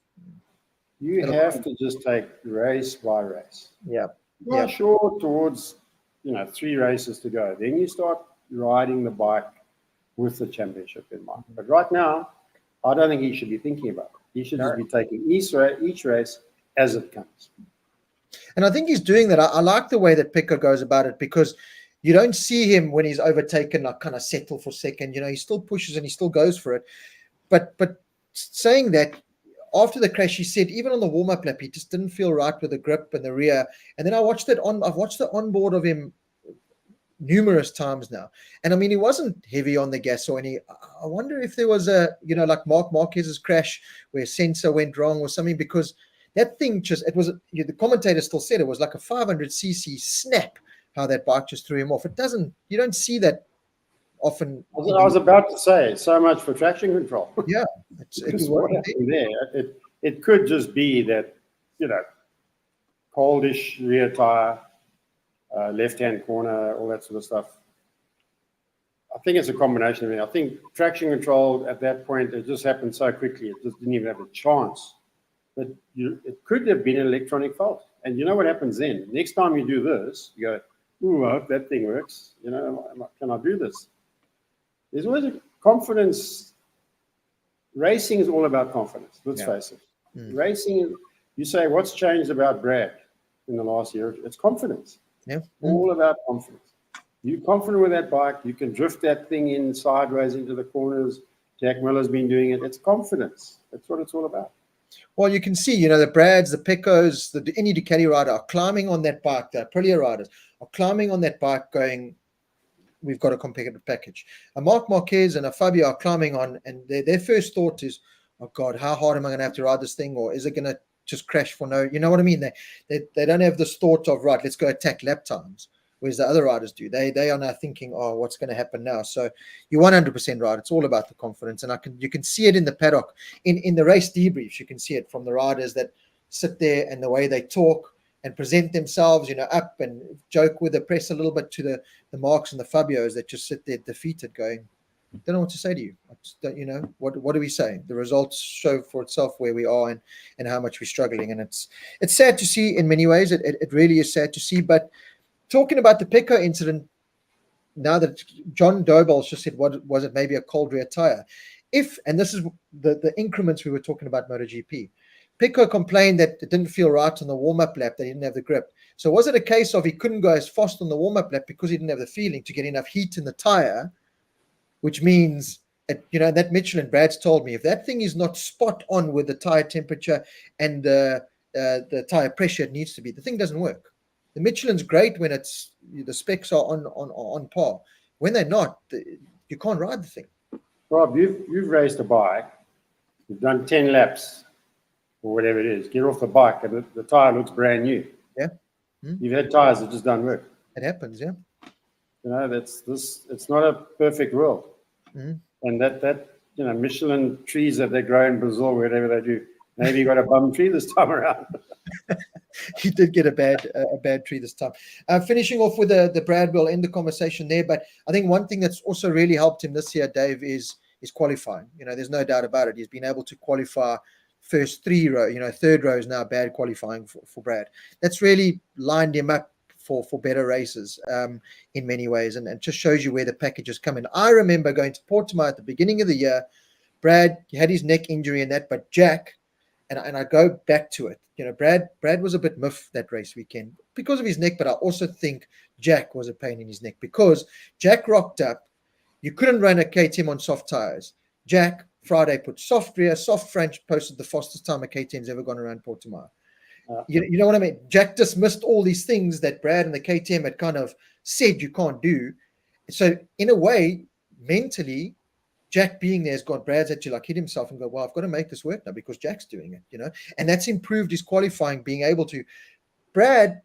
You have to just take race by race. Yeah. You're sure towards 3 races to go. Then you start riding the bike with the championship in mind. But right now, I don't think he should be thinking about it. He should just be taking each race as it comes. And I think he's doing that. I like the way that Pecco goes about it, because you don't see him when he's overtaken like kind of settle for second. He still pushes and he still goes for it. But saying that, after the crash, he said even on the warm-up lap, he just didn't feel right with the grip and the rear. And then I've watched the onboard of him numerous times now. And I mean, he wasn't heavy on the gas or any. I wonder if there was like Marquez's crash where sensor went wrong or something, because that thing the commentator still said it was like a 500cc snap, how that bike just threw him off. You don't see that often. I was about to say, so much for traction control. Yeah. What happened there? It could just be that, coldish rear tire, left-hand corner, all that sort of stuff. I think it's a combination of it. I think traction control at that point, it just happened so quickly, it just didn't even have a chance. But it could have been an electronic fault. And you know what happens then? Next time you do this, you go, ooh, I hope that thing works. Can I do this? There's always a confidence. Racing is all about confidence. Let's face it. Racing, you say, what's changed about Brad in the last year? It's confidence. Yeah. All about confidence. You're confident with that bike. You can drift that thing in sideways into the corners. Jack Miller's been doing it. It's confidence. That's what it's all about. Well, you can see, the Brads, the Peccos, any Ducati rider are climbing on that bike. The Aprilia riders are climbing on that bike going, we've got a competitive package. A Marquez and a Fabio are climbing on, and their first thought is, oh God, how hard am I going to have to ride this thing? Or is it going to just crash for no, you know what I mean? They don't have this thought of, right, let's go attack lap times, whereas the other riders do. They are now thinking, oh, what's going to happen now? So you're 100% right. It's all about the confidence. And you can see it in the paddock, in the race debriefs. You can see it from the riders that sit there and the way they talk and present themselves, up and joke with the press a little bit to the Marks and the Fabios that just sit there defeated going, don't know what to say to you. I just don't, what do we say? The results show for itself where we are and how much we're struggling. And it's sad to see in many ways. It really is sad to see. But talking about the Pecco incident, now that John Dobell's just said, what was it, maybe a cold rear tire? And this is the increments we were talking about MotoGP. Pecco complained that it didn't feel right on the warm-up lap, that he didn't have the grip. So was it a case of he couldn't go as fast on the warm-up lap because he didn't have the feeling to get enough heat in the tire, which means, that Michelin, Brad's told me, if that thing is not spot on with the tire temperature and the tire pressure it needs to be, the thing doesn't work. The Michelin's great when the specs are on par. When they're not, you can't ride the thing. Rob, you've raced a bike, you've done 10 laps or whatever it is, get off the bike and the tire looks brand new. Yeah. You've had tires that just don't work. It happens, yeah. It's not a perfect world. And that Michelin trees that they grow in Brazil, whatever they do, maybe you got a bum tree this time around. He did get a bad tree this time. Finishing off with the Brad, we'll end the conversation there. But I think one thing that's also really helped him this year, Dave, is qualifying. There's no doubt about it. He's been able to qualify first 3 row. Third row is now bad qualifying for Brad. That's really lined him up for better races in many ways, and just shows you where the packages come in. I remember going to Portman at the beginning of the year. Brad, he had his neck injury and that, but Jack, and I go back to it. Brad was a bit miffed that race weekend because of his neck, but I also think Jack was a pain in his neck because Jack rocked up. You couldn't run a KTM on soft tires. Jack Friday put soft rear, soft French, posted the fastest time a KTM's ever gone around Portimao. You know what I mean? Jack dismissed all these things that Brad and the KTM had kind of said you can't do. So in a way, mentally, Jack being there has got Brad's had to like hit himself and go, well, I've got to make this work now because Jack's doing it, you know, and that's improved his qualifying, being able to. Brad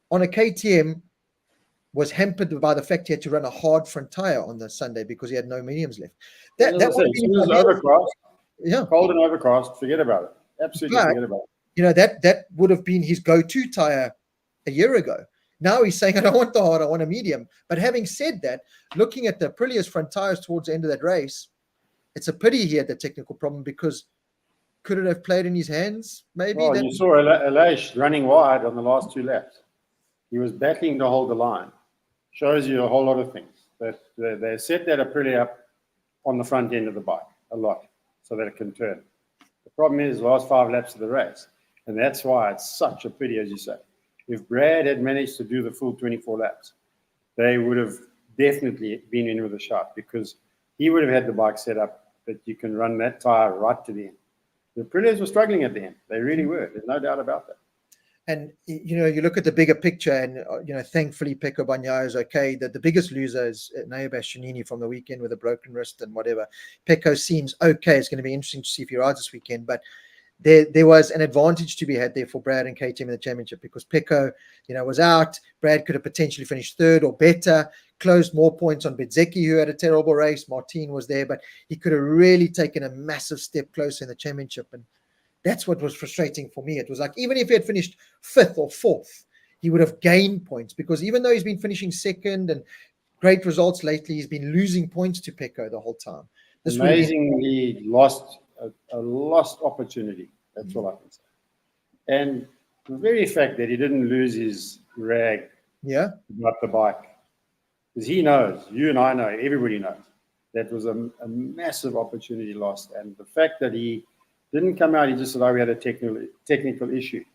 on a KTM was hampered by the fact he had to run a hard front tire on the Sunday because he had no mediums left. That would have been overcast. Yeah, cold and overcast. Forget about it. Absolutely forget about it. You know, that would have been his go-to tire a year ago. Now he's saying, I don't want the hard, I want a medium. But having said that, looking at the Aprilia's front tires towards the end of that race, it's a pity he had the technical problem because could it have played in his hands? Maybe. Well, you saw Aleix running wide on the last 2 laps. He was battling to hold the line. Shows you a whole lot of things. That they set that Aprilia up on the front end of the bike a lot so that it can turn. The problem is the last 5 laps of the race. And that's why it's such a pity, as you say. If Brad had managed to do the full 24 laps, they would have definitely been in with a shot because he would have had the bike set up that you can run that tire right to the end. The Aprilias were struggling at the end. They really were. There's no doubt about that. And, you know, you look at the bigger picture and, you know, thankfully Pecco Bagnaia is okay. The biggest loser is Naya Bastianini from the weekend with a broken wrist and whatever. Pecco seems okay. It's going to be interesting to see if he rides this weekend. But there was an advantage to be had there for Brad and KTM in the championship because Pecco, you know, was out. Brad could have potentially finished third or better, closed more points on Bezzecchi, who had a terrible race. Martin was there, but he could have really taken a massive step closer in the championship. And that's what was frustrating for me. It was like, even if he had finished 5th or 4th, he would have gained points because even though he's been finishing 2nd and great results lately, he's been losing points to Pecco the whole time. This amazingly lost a lost opportunity. That's all I can say. And the very fact that he didn't lose his rag about the bike, because he knows, you and I know, everybody knows, that was a massive opportunity lost. And the fact that he didn't come out, he just said, oh, we had a technical issue.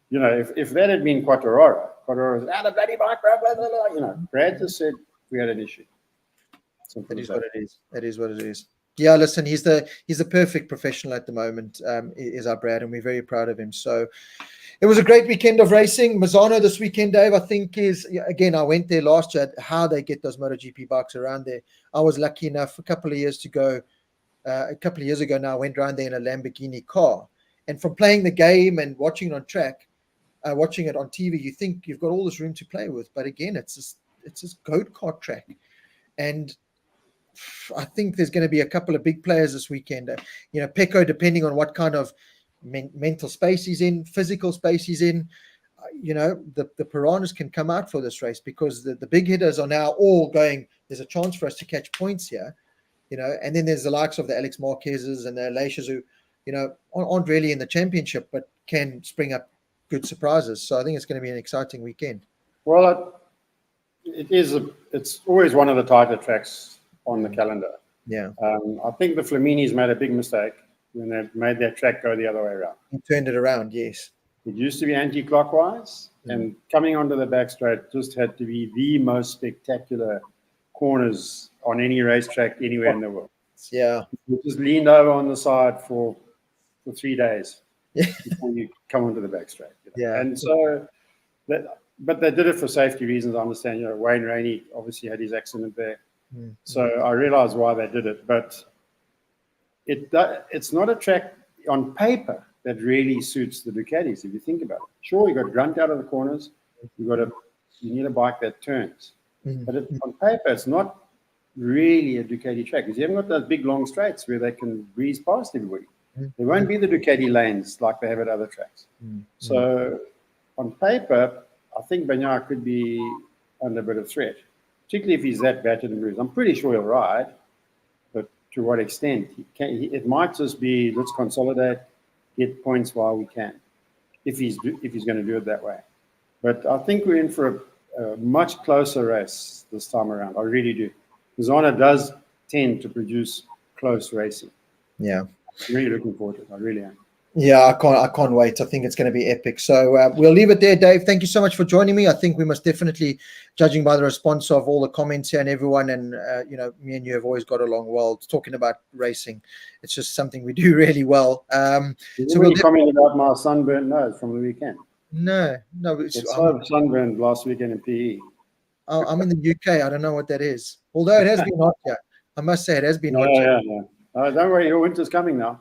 You know, if that had been Quartararo was out of bloody bike, blah, blah, blah, blah, you know, Brad just said we had an issue. That is what it is. That is what it is. Yeah, listen, he's the perfect professional at the moment, is our Brad, and we're very proud of him. So it was a great weekend of racing. Misano this weekend, Dave, I think is, again, I went there last year, how they get those MotoGP bikes around there. I was lucky enough a couple of years ago now, I went around there in a Lamborghini car. And from playing the game and watching it on track, watching it on TV, you think you've got all this room to play with. But again, it's this go-kart track. And I think there's going to be a couple of big players this weekend. You know, Pecco, depending on what kind of mental space he's in, physical space he's in, you know, the Piranhas can come out for this race because the big hitters are now all going, there's a chance for us to catch points here, you know, and then there's the likes of the Alex Marquez's and the Aleixas who, you know, aren't really in the championship, but can spring up good surprises. So I think it's going to be an exciting weekend. Well, it's always one of the tighter tracks on the calendar. Yeah. I think the Flaminis made a big mistake when they made that track go the other way around. He turned it around, yes. It used to be anti-clockwise, and coming onto the back straight just had to be the most spectacular corners on any racetrack anywhere in the world. Yeah. You just leaned over on the side for 3 days before you come onto the back straight. You know? Yeah. And so, but they did it for safety reasons. I understand, you know, Wayne Rainey obviously had his accident there. So I realized why they did it, but it's not a track on paper that really suits the Ducatis, if you think about it. Sure, you got grunt out of the corners, you need a bike that turns, but on paper it's not really a Ducati track because you haven't got those big long straights where they can breeze past everybody. There won't be the Ducati lanes like they have at other tracks. So on paper, I think Bagnaia could be under a bit of threat, particularly if he's that battered and bruised. I'm pretty sure he'll ride, but to what extent? It might just be, let's consolidate, get points while we can, if he's going to do it that way. But I think we're in for a much closer race this time around. I really do. Misano does tend to produce close racing. Yeah. I'm really looking forward to it. I really am. Yeah, I can't wait. I think it's going to be epic. So we'll leave it there, Dave. Thank you so much for joining me. I think we must definitely, judging by the response of all the comments here and everyone, and me and you have always got along well. Talking about racing, it's just something we do really well. So we'll comment about my sunburned nose from the weekend. No, it's so sunburned last weekend in PE. I'm in the UK. I don't know what that is. Although it has been hot here, I must say it has been hot. Yeah. Don't worry, your winter's coming now.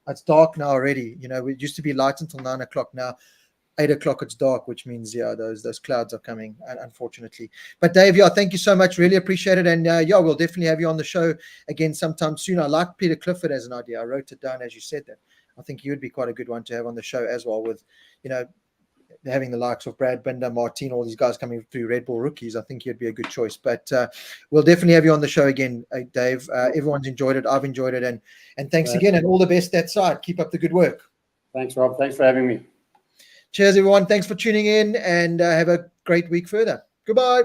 It's dark now already. It used to be light until 9 o'clock. Now, 8 o'clock it's dark, which means those clouds are coming, unfortunately. But Dave, thank you so much. Really appreciate it. And we'll definitely have you on the show again sometime soon. I like Peter Clifford as an idea. I wrote it down as you said that. I think he would be quite a good one to have on the show as well, with having the likes of Brad Binder, Martin, all these guys coming through Red Bull rookies. I think he'd be a good choice. But we'll definitely have you on the show again, Dave. Everyone's enjoyed it. I've enjoyed it. And thanks again, and all the best that side. Keep up the good work. Thanks, Rob. Thanks for having me. Cheers, everyone. Thanks for tuning in, and have a great week further. Goodbye.